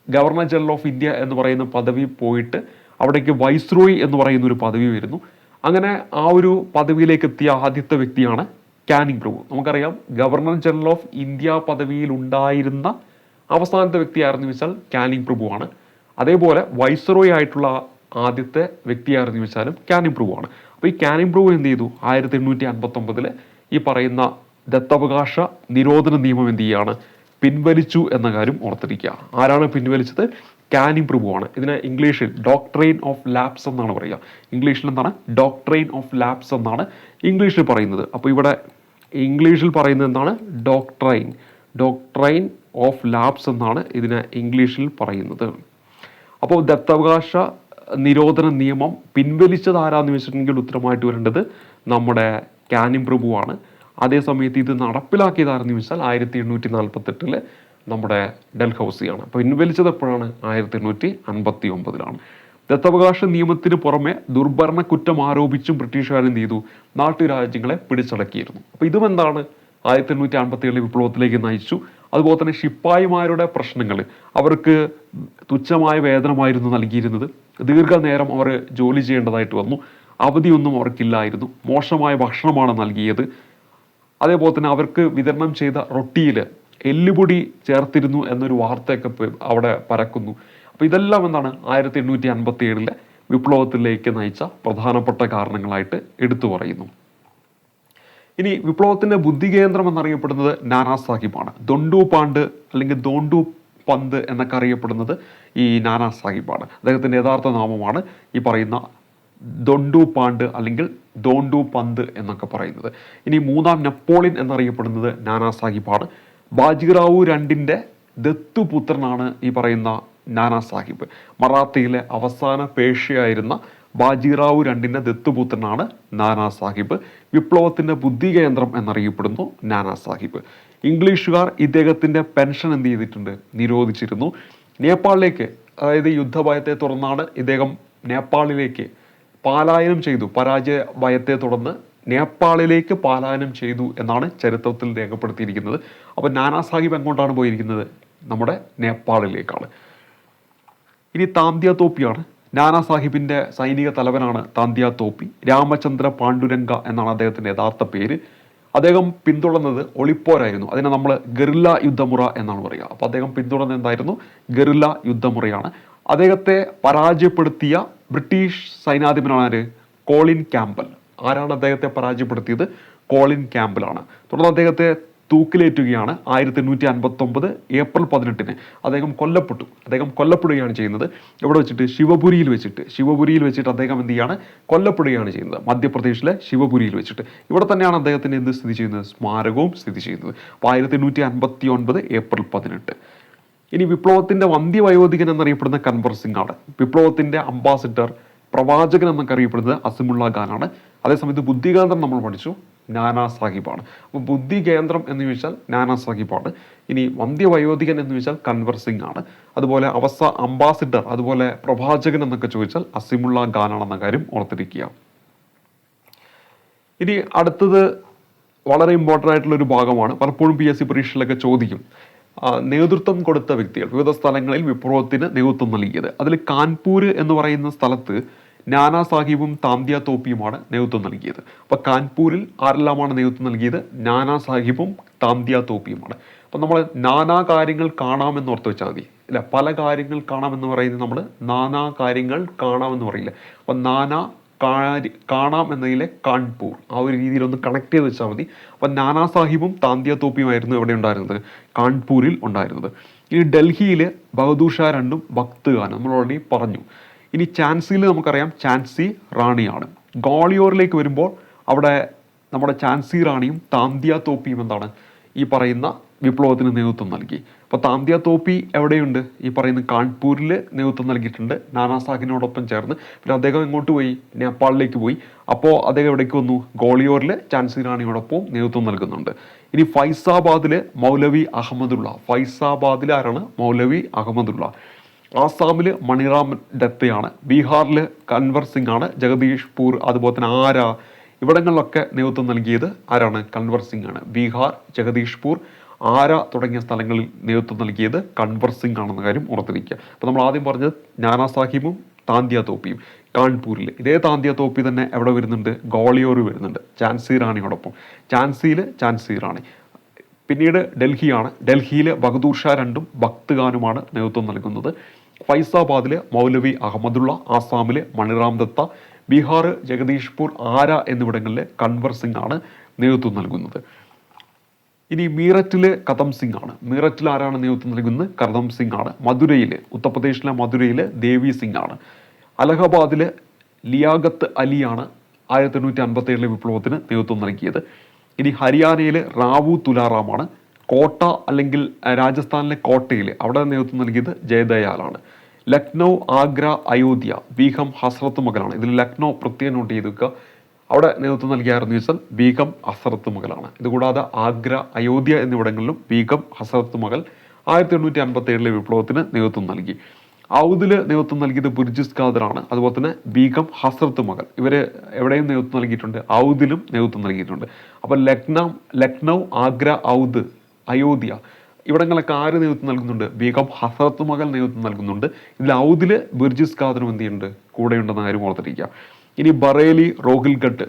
ഗവർണർ ജനറൽ ഓഫ് ഇന്ത്യ എന്ന് പറയുന്ന പദവി പോയിട്ട് അവിടേക്ക് വൈസ്രോയി എന്ന് പറയുന്ന ഒരു പദവി വരുന്നു. അങ്ങനെ ആ ഒരു പദവിയിലേക്ക് എത്തിയ ആദ്യത്തെ വ്യക്തിയാണ് കാനിങ് പ്രഭു. നമുക്കറിയാം ഗവർണർ ജനറൽ ഓഫ് ഇന്ത്യ പദവിയിൽ ഉണ്ടായിരുന്ന അവസാനത്തെ വ്യക്തിയായിരുന്നു വെച്ചാൽ കാനിങ് പ്രഭുവാണ്. അതേപോലെ വൈസ്രോയി ആയിട്ടുള്ള ആദ്യത്തെ വ്യക്തിയായിരുന്നു വെച്ചാലും കാനിങ് പ്രഭുവാണ്. അപ്പോൾ ഈ കാനിങ് പ്രഭു എന്ത് ചെയ്തു? 1859 ഈ പറയുന്ന ദത്തവകാശ നിരോധന നിയമം എന്ത് ചെയ്യാണ്? പിൻവലിച്ചു എന്ന കാര്യം ഓർത്തിരിക്കുക. ആരാണ് പിൻവലിച്ചത്? കാനിങ് പ്രഭുവാണ്. ഇതിനെ ഇംഗ്ലീഷിൽ ഡോക്ട്രെയിൻ ഓഫ് ലാപ്സ് എന്നാണ് പറയുക. ഇംഗ്ലീഷിൽ എന്താണ്? ഡോക്ട്രെയിൻ ഓഫ് ലാപ്സ് എന്നാണ് ഇംഗ്ലീഷിൽ പറയുന്നത്. അപ്പോൾ ഇവിടെ ഇംഗ്ലീഷിൽ പറയുന്നത് എന്താണ്? ഡോക്ട്രെയിൻ ഓഫ് ലാപ്സ് എന്നാണ് ഇതിനെ ഇംഗ്ലീഷിൽ പറയുന്നത്. അപ്പോൾ ദത്തവകാശ നിരോധന നിയമം പിൻവലിച്ചത് ആരാന്ന് വെച്ചിട്ടുണ്ടെങ്കിൽ ഉത്തരമായിട്ട് വരേണ്ടത് നമ്മുടെ കാനിങ് പ്രഭുവാണ്. അതേസമയത്ത് ഇത് നടപ്പിലാക്കിയതാരെന്ന് ചോദിച്ചാൽ 1848 നമ്മുടെ ഡൽഹൌസിയാണ്. അപ്പോൾ പിൻവലിച്ചത് എപ്പോഴാണ്? 1859 ദത്തവകാശ നിയമത്തിന് പുറമെ ദുർഭരണ കുറ്റം ആരോപിച്ചും ബ്രിട്ടീഷുകാർ എന്ത് ചെയ്തു? നാട്ടുരാജ്യങ്ങളെ പിടിച്ചടക്കിയിരുന്നു. അപ്പോൾ ഇതും എന്താണ് 1857 വിപ്ലവത്തിലേക്ക് നയിച്ചു. അതുപോലെ തന്നെ ശിപ്പായിമാരുടെ പ്രശ്നങ്ങൾ, അവർക്ക് തുച്ഛമായ വേതനമായിരുന്നു നൽകിയിരുന്നത്. ദീർഘനേരം അവർ ജോലി ചെയ്യേണ്ടതായിട്ട് വന്നു. അവധിയൊന്നും അവർക്കില്ലായിരുന്നു. മോശമായ ഭക്ഷണമാണ് നൽകിയത്. അതേപോലെ തന്നെ അവർക്ക് വിതരണം ചെയ്ത റൊട്ടിയിൽ എല്ലുപൊടി ചേർത്തിരുന്നു എന്നൊരു വാർത്തയൊക്കെ അവിടെ പരക്കുന്നു. അപ്പോൾ ഇതെല്ലാം എന്താണ് 1857 വിപ്ലവത്തിലേക്ക് നയിച്ച പ്രധാനപ്പെട്ട കാരണങ്ങളായിട്ട് എടുത്തു പറയുന്നു. ഇനി വിപ്ലവത്തിൻ്റെ ബുദ്ധികേന്ദ്രം എന്നറിയപ്പെടുന്നത് നാനാ സാഹിബാണ്. ദൊണ്ടു പാണ്ട് അല്ലെങ്കിൽ ദോണ്ടു പന്ത് എന്നൊക്കെ അറിയപ്പെടുന്നത് ഈ നാനാ സാഹിബാണ്. അദ്ദേഹത്തിൻ്റെ യഥാർത്ഥ നാമമാണ് ഈ പറയുന്ന ദൊണ്ടു പാണ്ട് അല്ലെങ്കിൽ ദോണ്ടു പന്ത് എന്നൊക്കെ പറയുന്നത്. ഇനി മൂന്നാം നെപ്പോളിയൻ എന്നറിയപ്പെടുന്നത് നാനാ സാഹിബാണ്. ബാജിറാവു രണ്ടിൻ്റെ ദത്തുപുത്രനാണ് ഈ പറയുന്ന നാനാ സാഹിബ്. മറാത്തയിലെ അവസാന പേഷ്വയായിരുന്ന ബാജിറാവു രണ്ടിൻ്റെ ദത്തുപുത്രനാണ് നാനാ സാഹിബ്. വിപ്ലവത്തിൻ്റെ ബുദ്ധികേന്ദ്രം എന്നറിയപ്പെടുന്നു നാനാ സാഹിബ്. ഇംഗ്ലീഷുകാർ ഇദ്ദേഹത്തിൻ്റെ പെൻഷൻ എന്ത് ചെയ്തിട്ടുണ്ട്? നിരോധിച്ചിരുന്നു. നേപ്പാളിലേക്ക്, അതായത് യുദ്ധഭയത്തെ തുടർന്നാണ് ഇദ്ദേഹം നേപ്പാളിലേക്ക് പലായനം ചെയ്തു. പരാജയ ഭയത്തെ തുടർന്ന് നേപ്പാളിലേക്ക് പലായനം ചെയ്തു എന്നാണ് ചരിത്രത്തിൽ രേഖപ്പെടുത്തിയിരിക്കുന്നത്. അപ്പോൾ നാനാ സാഹിബ് എങ്ങോട്ടാണ് പോയിരിക്കുന്നത്? നമ്മുടെ നേപ്പാളിലേക്കാണ്. ഇനി താന്തിയ തോപ്പിയാണ്. നാനാ സാഹിബിൻ്റെ സൈനിക തലവനാണ് താന്തിയ തോപ്പി. രാമചന്ദ്ര പാണ്ഡുരംഗ എന്നാണ് അദ്ദേഹത്തിൻ്റെ യഥാർത്ഥ പേര്. അദ്ദേഹം പിന്തുടർന്നത് ഒളിപ്പോരായിരുന്നു. അതിനെ നമ്മൾ ഗറില്ല യുദ്ധമുറ എന്നാണ് പറയുക. അപ്പോൾ അദ്ദേഹം പിന്തുടർന്നത് എന്തായിരുന്നു? ഗറില്ല യുദ്ധമുറയാണ്. അദ്ദേഹത്തെ പരാജയപ്പെടുത്തിയ ബ്രിട്ടീഷ് സൈനാധിപനാണ് ആര്? Colin Campbell. ആരാണ് അദ്ദേഹത്തെ പരാജയപ്പെടുത്തിയത്? കോളിൻ ക്യാമ്പലാണ്. തുടർന്ന് അദ്ദേഹത്തെ തൂക്കിലേറ്റുകയാണ്. 1859 ഏപ്രിൽ 18 അദ്ദേഹം കൊല്ലപ്പെടുകയാണ് ചെയ്യുന്നത്. എവിടെ വെച്ചിട്ട്? ശിവപുരിയിൽ വെച്ചിട്ട് അദ്ദേഹം എന്ത് ചെയ്യാണ്? കൊല്ലപ്പെടുകയാണ് ചെയ്യുന്നത്. മധ്യപ്രദേശിലെ ശിവപുരിയിൽ വെച്ചിട്ട്. ഇവിടെ തന്നെയാണ് അദ്ദേഹത്തിന് എന്ത് സ്ഥിതി ചെയ്യുന്നത്? സ്മാരകവും സ്ഥിതി ചെയ്യുന്നത്. അപ്പോൾ 1859 ഏപ്രിൽ 18. ഇനി വിപ്ലവത്തിൻ്റെ വന്ധ്യവയോധികൻ എന്നറിയപ്പെടുന്ന കൻവർ സിംഗ് ആണ്. വിപ്ലവത്തിൻ്റെ അംബാസിഡർ, പ്രവാചകൻ എന്നൊക്കെ അറിയപ്പെടുന്നത് അസിമുള്ള ഖാനാണ്. അതേസമയത്ത് ബുദ്ധികേന്ദ്രം നമ്മൾ പഠിച്ചു, നാനാ സാഹിബാണ്. അപ്പോൾ ബുദ്ധികേന്ദ്രം എന്ന് ചോദിച്ചാൽ നാനാ സാഹിബാണ്. ഇനി വന്ധ്യവയോധികൻ എന്ന് ചോദിച്ചാൽ കൻവർ സിംഗ് ആണ്. അതുപോലെ അംബാസിഡർ, അതുപോലെ പ്രവാചകൻ എന്നൊക്കെ ചോദിച്ചാൽ അസിമുള്ള ഖാനാണെന്ന കാര്യം ഓർത്തിരിക്കുക. ഇനി അടുത്തത് വളരെ ഇമ്പോർട്ടൻ്റ് ആയിട്ടുള്ള ഒരു ഭാഗമാണ്. പലപ്പോഴും PSC പരീക്ഷയിലൊക്കെ ചോദിക്കും. നേതൃത്വം കൊടുത്ത വ്യക്തികൾ, വിവിധ സ്ഥലങ്ങളിൽ വിപ്ലവത്തിന് നേതൃത്വം നൽകിയത്. അതിൽ കാൺപൂർ എന്ന് പറയുന്ന സ്ഥലത്ത് നാനാ സാഹിബും താന്തിയ തോപ്പിയുമാണ് നേതൃത്വം നൽകിയത്. അപ്പോൾ കാൺപൂരിൽ ആരെല്ലാമാണ് നേതൃത്വം നൽകിയത്? നാനാ സാഹിബും താന്തിയ തോപ്പിയുമാണ്. അപ്പം നമ്മൾ നാനാ കാര്യങ്ങൾ കാണാമെന്ന് ഓർത്ത് വെച്ചാൽ മതി. ഇല്ല, പല കാര്യങ്ങൾ കാണാമെന്ന് പറയുന്നത് നമ്മൾ നാനാ കാര്യങ്ങൾ കാണാമെന്ന് പറയില്ല. അപ്പം നാനാ കാണാം എന്നതിലെ കാൺപൂർ, ആ ഒരു രീതിയിൽ ഒന്ന് കണക്ട് ചെയ്ത് വെച്ചാൽ മതി. അപ്പം നാനാ സാഹിബും താന്തിയ തോപ്പിയുമായിരുന്നു എവിടെ ഉണ്ടായിരുന്നത്? കാൺപൂരിൽ ഉണ്ടായിരുന്നത്. ഇനി ഡൽഹിയിൽ ബഹദൂർ ഷാ രണ്ടും ഭക്ത് ഖാൻ നമ്മൾ ഓൾറെഡി പറഞ്ഞു. ഇനി ഝാൻസിയിൽ നമുക്കറിയാം ഝാൻസി റാണിയാണ്. ഗ്വാളിയോറിലേക്ക് വരുമ്പോൾ അവിടെ നമ്മുടെ ഝാൻസി റാണിയും താന്തിയ തോപ്പിയും എന്താണ് ഈ പറയുന്ന വിപ്ലവത്തിന് നേതൃത്വം നൽകി. അപ്പോൾ താന്തിയ തോപ്പി എവിടെയുണ്ട്? ഈ പറയുന്ന കാൺപൂരിൽ നേതൃത്വം നൽകിയിട്ടുണ്ട് നാനാ സാഹിബിനോടൊപ്പം ചേർന്ന്. പിന്നെ അദ്ദേഹം എങ്ങോട്ട് പോയി? നേപ്പാളിലേക്ക് പോയി. അപ്പോൾ അദ്ദേഹം എവിടേക്ക് വന്നു? ഗ്വാളിയോറിൽ ഝാൻസി റാണിയോടൊപ്പം നേതൃത്വം നൽകുന്നുണ്ട്. ഇനി ഫൈസാബാദിൽ മൗലവി അഹമ്മദുള്ള. ഫൈസാബാദിൽ ആരാണ്? മൗലവി അഹമ്മദുള്ള. ആസാമിൽ മണിറാം ദത്തയാണ്. ബീഹാറിൽ കൻവർ സിംഗ് ആണ്. ജഗദീഷ്പൂർ അതുപോലെ തന്നെ ആര ഇവിടങ്ങളിലൊക്കെ നേതൃത്വം നൽകിയത് ആരാണ്? കൻവർ സിംഗ് ആണ്. ബീഹാർ, ജഗദീഷ്പൂർ, ആര തുടങ്ങിയ സ്ഥലങ്ങളിൽ നേതൃത്വം നൽകിയത് കൻവർ സിംഗ് ആണെന്ന കാര്യം ഓർത്തിരിക്കുക. അപ്പോൾ നമ്മൾ ആദ്യം പറഞ്ഞത് നാനാ സാഹിബും താന്തിയ തോപ്പിയും കാൺപൂരിൽ. ഇതേ താന്തിയ തോപ്പി തന്നെ എവിടെ വരുന്നുണ്ട്? ഗ്വാളിയോർ വരുന്നുണ്ട് ഝാൻസി റാണിയോടൊപ്പം. ഝാൻസിയിൽ ഝാൻസി റാണി. പിന്നീട് ഡൽഹിയാണ്. ഡൽഹിയിൽ ബഹദൂർ ഷാ രണ്ടും ഭക്ത് ഖാനുമാണ് നേതൃത്വം നൽകുന്നത്. ഫൈസാബാദിൽ മൗലവി അഹമ്മദുള്ള, ആസാമിലെ മണിറാം ദത്ത, ബീഹാർ, ജഗദീഷ്പൂർ, ആര എന്നിവിടങ്ങളിൽ കൻവർ സിംഗ് ആണ് നേതൃത്വം നൽകുന്നത്. ഇനി മീററ്റിൽ കദം സിംഗ് ആണ്. മീററ്റിൽ ആരാണ് നേതൃത്വം നൽകുന്നത്? കദം സിംഗ് ആണ്. മധുരയിൽ, ഉത്തർപ്രദേശിലെ മധുരയിൽ ദേവി സിംഗ് ആണ്. അലഹബാദിൽ ലിയാഖത്ത് അലിയാണ് 1857 വിപ്ലവത്തിന് നേതൃത്വം നൽകിയത്. ഇനി ഹരിയാനയിൽ റാവു തുലാറാമാണ്. കോട്ട അല്ലെങ്കിൽ രാജസ്ഥാനിലെ കോട്ടയിൽ അവിടെ നേതൃത്വം നൽകിയത് ജയദയാലാണ്. ലക്നൗ, ആഗ്ര, അയോധ്യ ബീഗം ഹസ്രത്ത് മകളാണ്. ഇതിൽ ലക്നൗ പ്രത്യേകം നോട്ട് ചെയ്ത് വെക്കുക. അവിടെ നേതൃത്വം നൽകിയായിരുന്നു വെച്ചാൽ ബീഗം ഹസ്രത്ത് മകളാണ്. ഇതുകൂടാതെ ആഗ്ര, അയോധ്യ എന്നിവിടങ്ങളിലും ബീഗം ഹസ്രത്ത് മകൾ 1857 വിപ്ലവത്തിന് നേതൃത്വം നൽകി. ഔദിൽ നേതൃത്വം നൽകിയത് ബുർജിസ് ഖാദറാണ്. അതുപോലെ തന്നെ ബീഗം ഹസ്രത്ത് മകൾ ഇവർ എവിടെയും നേതൃത്വം നൽകിയിട്ടുണ്ട്? ഔദിലും നേതൃത്വം നൽകിയിട്ടുണ്ട്. അപ്പോൾ ലക്നൗ, ആഗ്ര, ഔദ്, അയോധ്യ ഇവിടങ്ങളൊക്കെ ആര് നേതൃത്വം നൽകുന്നുണ്ട്? ബീഗം ഹസ്രത്ത് മകൾ നേതൃത്വം നൽകുന്നുണ്ട്. ഇതിൽ ഔദിൽ ബുർജിസ് ഖാദറും എന്ത് ചെയ്യുന്നുണ്ട്? കൂടെയുണ്ടെന്ന കാര്യം ഓർത്തിരിക്കുക. ഇനി ബറേലി, റോഹിൽഘട്ട്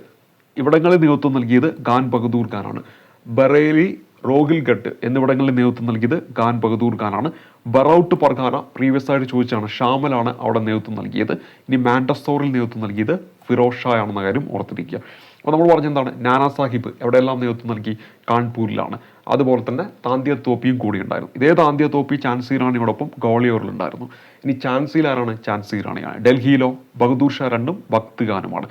ഇവിടങ്ങളിൽ നേതൃത്വം നൽകിയത് ഖാൻ ബഹദൂർ ഖാനാണ്. ബറേലി, റോഹിൽഘട്ട് എന്നിവിടങ്ങളിൽ നേതൃത്വം നൽകിയത് ഖാൻ ബഹദൂർ ഖാനാണ്. ബറൌട്ട് പർഗാന പ്രീവിയസ് ആയിട്ട് ചോദിച്ചാണ്. ഷാമലാണ് അവിടെ നേതൃത്വം നൽകിയത്. ഇനി മാൻഡസോറിൽ നേതൃത്വം നൽകിയത് ഫിറോസ് ഷാ ആണെന്ന കാര്യം ഓർത്തിരിക്കുക. അപ്പോൾ നമ്മൾ പറഞ്ഞെന്താണ്? നാനാ സാഹിബ് എവിടെയെല്ലാം നേതൃത്വം നൽകി? കാൺപൂരിലാണ്. അതുപോലെ തന്നെ താന്തിയ തോപ്പിയും കൂടി ഉണ്ടായിരുന്നു. ഇതേ താന്തിയ തോപ്പി ഝാൻസി റാണിയോടൊപ്പം ഗ്വാളിയോറിലുണ്ടായിരുന്നു. ഇനി ഝാൻസിയിൽ ആരാണ്? ഝാൻസി റാണിയാണ്. ഡൽഹിയിലോ ബഹദൂർ ഷാ രണ്ടും ഭക്ത് ഖാനുമാണ്.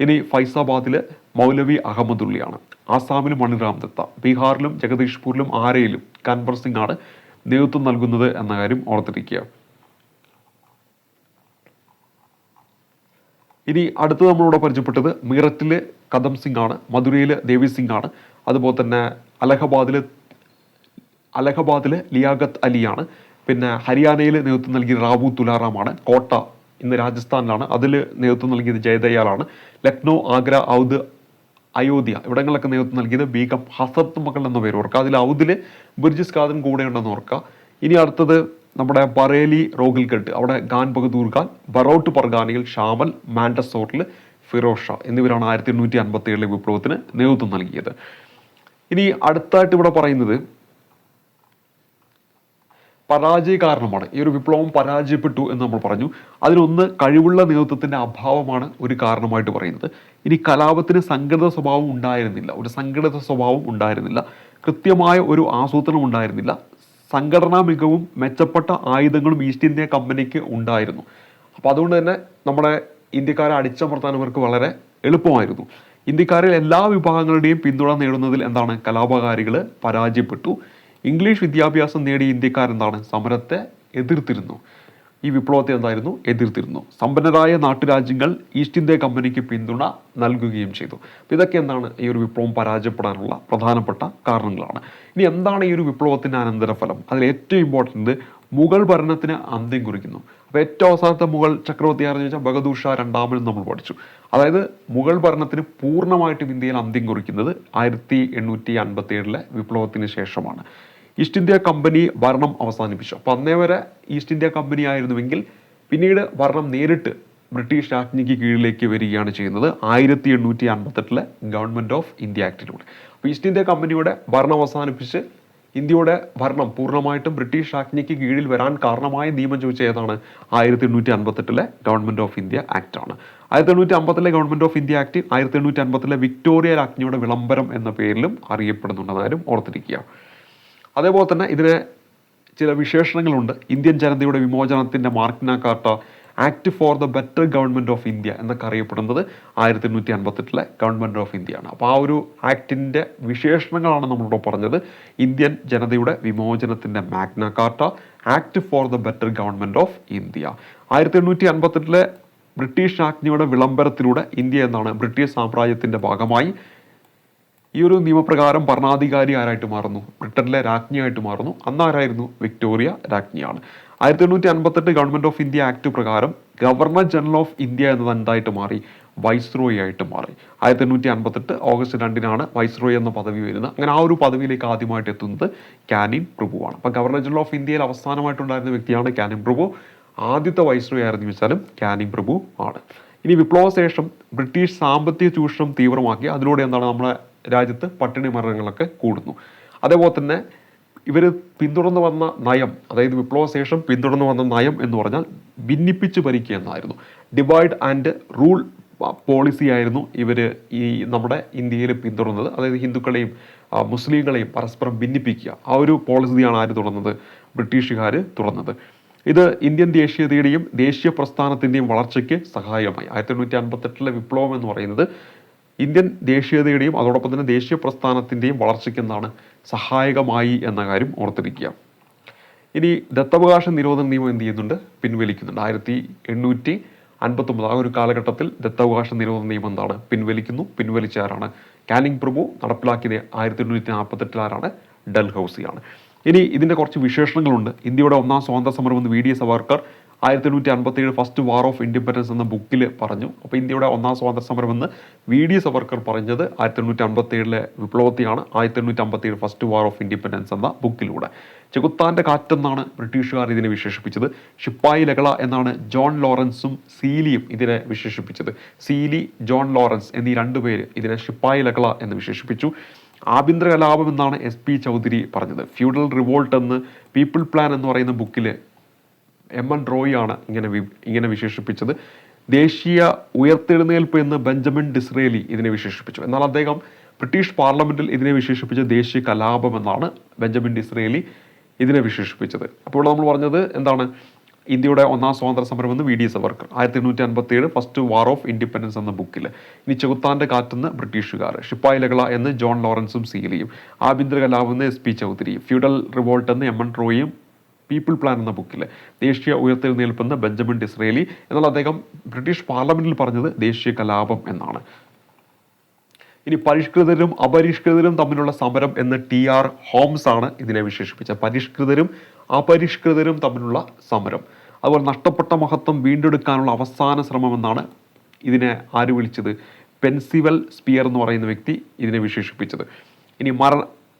ഇനി ഫൈസാബാദിൽ മൗലവി അഹമ്മദുള്ളിയാണ്. ആസാമിൽ മണിറാം ദത്ത, ബീഹാറിലും ജഗദീഷ്പൂരിലും ആരയിലും കൻവർ സിംഗ് ആണ് നേതൃത്വം നൽകുന്നത് എന്ന കാര്യം ഓർത്തിരിക്കുക. ഇനി അടുത്ത് നമ്മളിവിടെ പരിചയപ്പെട്ടത് മീററ്റിൽ കദം സിംഗ് ആണ്. മധുരയിൽ ദേവി സിംഗ് ആണ്. അതുപോലെ തന്നെ അലഹബാദിൽ ലിയാഖത്ത് അലിയാണ്. പിന്നെ ഹരിയാനയിൽ നേതൃത്വം നൽകിയത് റാവു തുലാറാമാണ്. കോട്ട ഇന്ന് രാജസ്ഥാനിലാണ്. അതിൽ നേതൃത്വം നൽകിയത് ജയദയാലാണ്. ലക്നൗ, ആഗ്ര, ഔദ്, അയോധ്യ ഇവിടങ്ങളിലൊക്കെ നേതൃത്വം നൽകിയത് ബീഗം ഹസ്രത്ത് മകൾ എന്ന പേര് ഓർക്കുക. അതിൽ ഔദിൽ ബുർജിസ് ഖാദൻ കൂടെ ഉണ്ടെന്ന് ഓർക്കുക. ഇനി അടുത്തത് നമ്മുടെ ബറേലി, റോഹിൽഘട്ട് അവിടെ ഖാൻ ബഹദൂർ ഖാൻ. ബറൌട്ട് പർഗാനയിൽ ഷാമൽ, മാൻഡസോറിൽ ഫിറോസ് ഷാ എന്നിവരാണ് 1857 വിപ്ലവത്തിന് നേതൃത്വം നൽകിയത്. ഇനി അടുത്തായിട്ട് ഇവിടെ പറയുന്നത് പരാജയ കാരണമാണ്. ഈ ഒരു വിപ്ലവം പരാജയപ്പെട്ടു എന്ന് നമ്മൾ പറഞ്ഞു. അതിനൊന്ന് കഴിവുള്ള നേതൃത്വത്തിൻ്റെ അഭാവമാണ് ഒരു കാരണമായിട്ട് പറയുന്നത്. ഇനി കലാപത്തിന് സംഘടിത സ്വഭാവം ഉണ്ടായിരുന്നില്ല. കൃത്യമായ ഒരു ആസൂത്രണം ഉണ്ടായിരുന്നില്ല. സംഘടനാ മികവും മെച്ചപ്പെട്ട ആയുധങ്ങളും ഈസ്റ്റ് ഇന്ത്യ കമ്പനിക്ക് ഉണ്ടായിരുന്നു. അപ്പോൾ അതുകൊണ്ട് തന്നെ നമ്മുടെ ഇന്ത്യക്കാരെ അടിച്ചമർത്താൻ അവർക്ക് വളരെ എളുപ്പമായിരുന്നു. ഇന്ത്യക്കാരിൽ എല്ലാ വിഭാഗങ്ങളുടെയും പിന്തുണ നേടുന്നതിൽ എന്താണ്? കലാപകാരികൾ പരാജയപ്പെട്ടു. ഇംഗ്ലീഷ് വിദ്യാഭ്യാസം നേടിയ ഇന്ത്യക്കാരെന്താണ്? സമരത്തെ എതിർത്തിരുന്നു. ഈ വിപ്ലവത്തെ എന്തായിരുന്നു? എതിർത്തിരുന്നു. സമ്പന്നരായ നാട്ടുരാജ്യങ്ങൾ ഈസ്റ്റ് ഇന്ത്യ കമ്പനിക്ക് പിന്തുണ നൽകുകയും ചെയ്തു. അപ്പോൾ ഇതൊക്കെ എന്താണ് ഈ ഒരു വിപ്ലവം പരാജയപ്പെടാനുള്ള പ്രധാനപ്പെട്ട കാരണങ്ങളാണ്. ഇനി എന്താണ് ഈ ഒരു വിപ്ലവത്തിൻ്റെ അനന്തരഫലം? അതിൽ ഏറ്റവും ഇമ്പോർട്ടൻ്റ് മുഗൾ ഭരണത്തിന് അന്ത്യം കുറിക്കുന്നു. അപ്പോൾ ഏറ്റവും അവസാനത്തെ മുഗൾ ചക്രവർത്തി ആരെന്ന് ചോദിച്ചാൽ ബഹദൂർ ഷാ രണ്ടാമൻ നമ്മൾ പഠിച്ചു. അതായത് മുഗൾ ഭരണത്തിന് പൂർണ്ണമായിട്ടും ഇന്ത്യയിൽ അന്ത്യം കുറിക്കുന്നത് 1857 വിപ്ലവത്തിന് ശേഷമാണ്. ഈസ്റ്റ് ഇന്ത്യ കമ്പനി ഭരണം അവസാനിപ്പിച്ചു. അപ്പോൾ അന്നേ വരെ ഈസ്റ്റ് ഇന്ത്യ കമ്പനി ആയിരുന്നുവെങ്കിൽ പിന്നീട് ഭരണം നേരിട്ട് ബ്രിട്ടീഷ് രാജ്ഞിക്ക് കീഴിലേക്ക് വരികയാണ് ചെയ്യുന്നത് 1858 ഗവൺമെൻറ് ഓഫ് ഇന്ത്യ ആക്ടിലൂടെ. അപ്പോൾ ഈസ്റ്റ് ഇന്ത്യ കമ്പനിയുടെ ഭരണം അവസാനിപ്പിച്ച് ഇന്ത്യയുടെ ഭരണം പൂർണ്ണമായിട്ടും ബ്രിട്ടീഷ് രാജ്ഞിക്ക് കീഴിൽ വരാൻ കാരണമായ നിയമം ചോദിച്ച ഏതാണ്? 1858 ഗവൺമെൻറ് ഓഫ് ഇന്ത്യ ആക്ട് ആണ്. 1850 government of India act 1850 Victoria രാജ്ഞിയുടെ വിളംബരം എന്ന പേരിലും അറിയപ്പെടുന്നുണ്ടെന്നാലും ഓർത്തിരിക്കുക. അതേപോലെ തന്നെ ഇതിന് ചില വിശേഷണങ്ങളുണ്ട്. ഇന്ത്യൻ ജനതയുടെ വിമോചനത്തിൻ്റെ Magna Carta, act for the better government of India എന്നൊക്കെ അറിയപ്പെടുന്നത് 1858 ഗവൺമെൻറ് ഓഫ് ഇന്ത്യയാണ്. അപ്പോൾ ആ ഒരു ആക്ടിൻ്റെ വിശേഷണങ്ങളാണ് നമ്മളിവിടെ പറഞ്ഞത്. ഇന്ത്യൻ ജനതയുടെ വിമോചനത്തിൻ്റെ Magna Carta, act for the better government of India. 1858 British രാജ്ഞിയുടെ വിളംബരത്തിലൂടെ ഇന്ത്യ എന്നാണ് ബ്രിട്ടീഷ് സാമ്രാജ്യത്തിൻ്റെ ഭാഗമായി. ഈ ഒരു നിയമപ്രകാരം ഭരണാധികാരി ആരായിട്ട് മാറുന്നു? ബ്രിട്ടനിലെ രാജ്ഞിയായിട്ട് മാറുന്നു. അന്നാരായിരുന്നു? വിക്ടോറിയ രാജ്ഞിയാണ്. 1858 ഗവൺമെൻറ് ഓഫ് ഇന്ത്യ ആക്ട് പ്രകാരം ഗവർണർ ജനറൽ ഓഫ് ഇന്ത്യ എന്നത് എന്തായിട്ട് മാറി? വൈസ്രോയി ആയിട്ട് മാറി. 1858 ഓഗസ്റ്റ് 2 വൈസ്രോയി എന്ന പദവി വരുന്നത്. അങ്ങനെ ആ ഒരു പദവിയിലേക്ക് ആദ്യമായിട്ട് എത്തുന്നത് കാനിങ് പ്രഭുവാണ്. അപ്പോൾ ഗവർണർ ജനറൽ ഓഫ് ഇന്ത്യയിൽ അവസാനമായിട്ടുണ്ടായിരുന്ന വ്യക്തിയാണ് കാനിങ് പ്രഭു. ആദ്യത്തെ വൈസ്രോയി ആയിരുന്നു വെച്ചാലും കാനിങ് പ്രഭു ആണ്. ഇനി വിപ്ലവശേഷം ബ്രിട്ടീഷ് സാമ്പത്തിക ചൂഷണം തീവ്രമാക്കി. അതിലൂടെ എന്താണ് നമ്മുടെ രാജ്യത്ത് പട്ടിണി മരണങ്ങളൊക്കെ കൂടുന്നു. അതേപോലെ തന്നെ ഇവർ പിന്തുടർന്ന് വന്ന നയം, അതായത് വിപ്ലവശേഷം പിന്തുടർന്ന് വന്ന നയം എന്ന് പറഞ്ഞാൽ ഭിന്നിപ്പിച്ച് ഭരിക്കുക എന്നായിരുന്നു. ഡിവൈഡ് ആൻഡ് റൂൾ പോളിസി ആയിരുന്നു ഇവർ ഈ നമ്മുടെ ഇന്ത്യയിൽ പിന്തുടർന്നത്. അതായത് ഹിന്ദുക്കളെയും മുസ്ലിങ്ങളെയും പരസ്പരം ഭിന്നിപ്പിക്കുക. ആ ഒരു പോളിസിയാണ് ആര് തുറന്നത്? ബ്രിട്ടീഷുകാർ തുറന്നത്. ഇത് ഇന്ത്യൻ ദേശീയതയുടെയും ദേശീയ പ്രസ്ഥാനത്തിൻ്റെയും വളർച്ചയ്ക്ക് സഹായമായി. 1858 വിപ്ലവം എന്ന് പറയുന്നത് ഇന്ത്യൻ ദേശീയതയുടെയും അതോടൊപ്പം തന്നെ ദേശീയ പ്രസ്ഥാനത്തിൻ്റെയും വളർച്ചയ്ക്ക് എന്താണ് സഹായകമായി എന്ന കാര്യം ഓർത്തിരിക്കുക. ഇനി ദത്തവകാശ നിരോധന നിയമം എന്ത് ചെയ്യുന്നുണ്ട്? പിൻവലിക്കുന്നുണ്ട്. 1859 ആ ഒരു കാലഘട്ടത്തിൽ ദത്തവകാശ നിരോധന നിയമം എന്താണ്? പിൻവലിക്കുന്നു. പിൻവലിച്ച ആരാണ്? കാനിങ് പ്രഭു. നടപ്പിലാക്കിയത് 1848 ആരാണ്? ഡൽഹൌസിയാണ്. ഇനി ഇതിൻ്റെ കുറച്ച് വിശേഷണങ്ങളുണ്ട്. ഇന്ത്യയുടെ ഒന്നാം സ്വാതന്ത്ര്യ സമരം എന്ന് V D Savarkar 1857 first war of independence എന്ന ബുക്കിൽ പറഞ്ഞു. അപ്പോൾ ഇന്ത്യയുടെ ഒന്നാം സ്വാതന്ത്ര്യ സമരം എന്ന് വി ഡി സവർക്കർ പറഞ്ഞത് 1857 വിപ്ലവത്തെയാണ്. 1857 ഫസ്റ്റ് വാർ ഓഫ് ഇൻഡിപെൻഡൻസ് എന്ന ബുക്കിലൂടെ. ചെകുത്താൻ്റെ കാറ്റെന്നാണ് ബ്രിട്ടീഷുകാർ ഇതിനെ വിശേഷിപ്പിച്ചത്. ശിപ്പായി ലഹള എന്നാണ് ജോൺ ലോറൻസും സീലിയും ഇതിനെ വിശേഷിപ്പിച്ചത്. സീലി, ജോൺ ലോറൻസ് എന്നീ രണ്ടുപേര് ഇതിനെ ശിപ്പായി ലഹള എന്ന് വിശേഷിപ്പിച്ചു. ആഭ്യന്തര കലാപം എന്നാണ് എസ് പി ചൗധരി പറഞ്ഞത്. ഫ്യൂഡൽ റിവോൾട്ട് എന്ന് പീപ്പിൾ പ്ലാൻ എന്ന് പറയുന്ന ബുക്കിൽ എം.എൻ. റോയ് ആണ് ഇങ്ങനെ വിശേഷിപ്പിച്ചത്. ദേശീയ ഉയർത്തെഴുന്നേൽപ്പ് എന്ന് ബെഞ്ചമിൻ ഡിസ്രേലി ഇതിനെ വിശേഷിപ്പിച്ചു. എന്നാൽ അദ്ദേഹം ബ്രിട്ടീഷ് പാർലമെന്റിൽ ഇതിനെ വിശേഷിപ്പിച്ച ദേശീയ കലാപം എന്നാണ് ബെഞ്ചമിൻ ഡിസ്രേലി ഇതിനെ വിശേഷിപ്പിച്ചത്. അപ്പോൾ നമ്മൾ പറഞ്ഞത് എന്താണ്? ഇന്ത്യയുടെ ഒന്നാം സ്വാതന്ത്ര്യ സമരം എന്ന് V D Savarkar, 1857 first war of independence എന്ന ബുക്കിൽ. ഇനി ചെകുത്താൻ്റെ കാറ്റെന്ന് ബ്രിട്ടീഷുകാർ, ശിപ്പായി ലഹള എന്ന് ജോൺ ലോറൻസും സീലിയും, ആഭ്യന്തര കലാപം എന്ന് എസ് പി ചൗധരിയും, ഫ്യൂഡൽ റിവോൾട്ട് എന്ന് എം.എൻ. റോയും, പീപ്പിൾ പ്ലാൻ എന്ന ബുക്കിൽ ദേശീയ ഉയർത്തെഴുന്നേൽപ്പെന്ന് ബെഞ്ചമിൻ ഡിസ്രേലി. എന്നാൽ അദ്ദേഹം ബ്രിട്ടീഷ് പാർലമെന്റിൽ പറഞ്ഞത് ദേശീയ കലാപം എന്നാണ്. ഇനി പരിഷ്കൃതരും അപരിഷ്കൃതരും തമ്മിലുള്ള സമരം എന്ന് ടി.ആർ. ഹോംസ് ആണ് ഇതിനെ വിശേഷിപ്പിച്ചത്. പരിഷ്കൃതരും അപരിഷ്കൃതരും തമ്മിലുള്ള സമരം. അതുപോലെ നഷ്ടപ്പെട്ട മഹത്വം വീണ്ടെടുക്കാനുള്ള അവസാന ശ്രമം എന്നാണ് ഇതിനെ ആര് വിളിച്ചത്? പെൻസിവൽ സ്പിയർ എന്ന് പറയുന്ന വ്യക്തി ഇതിനെ വിശേഷിപ്പിച്ചത്. ഇനി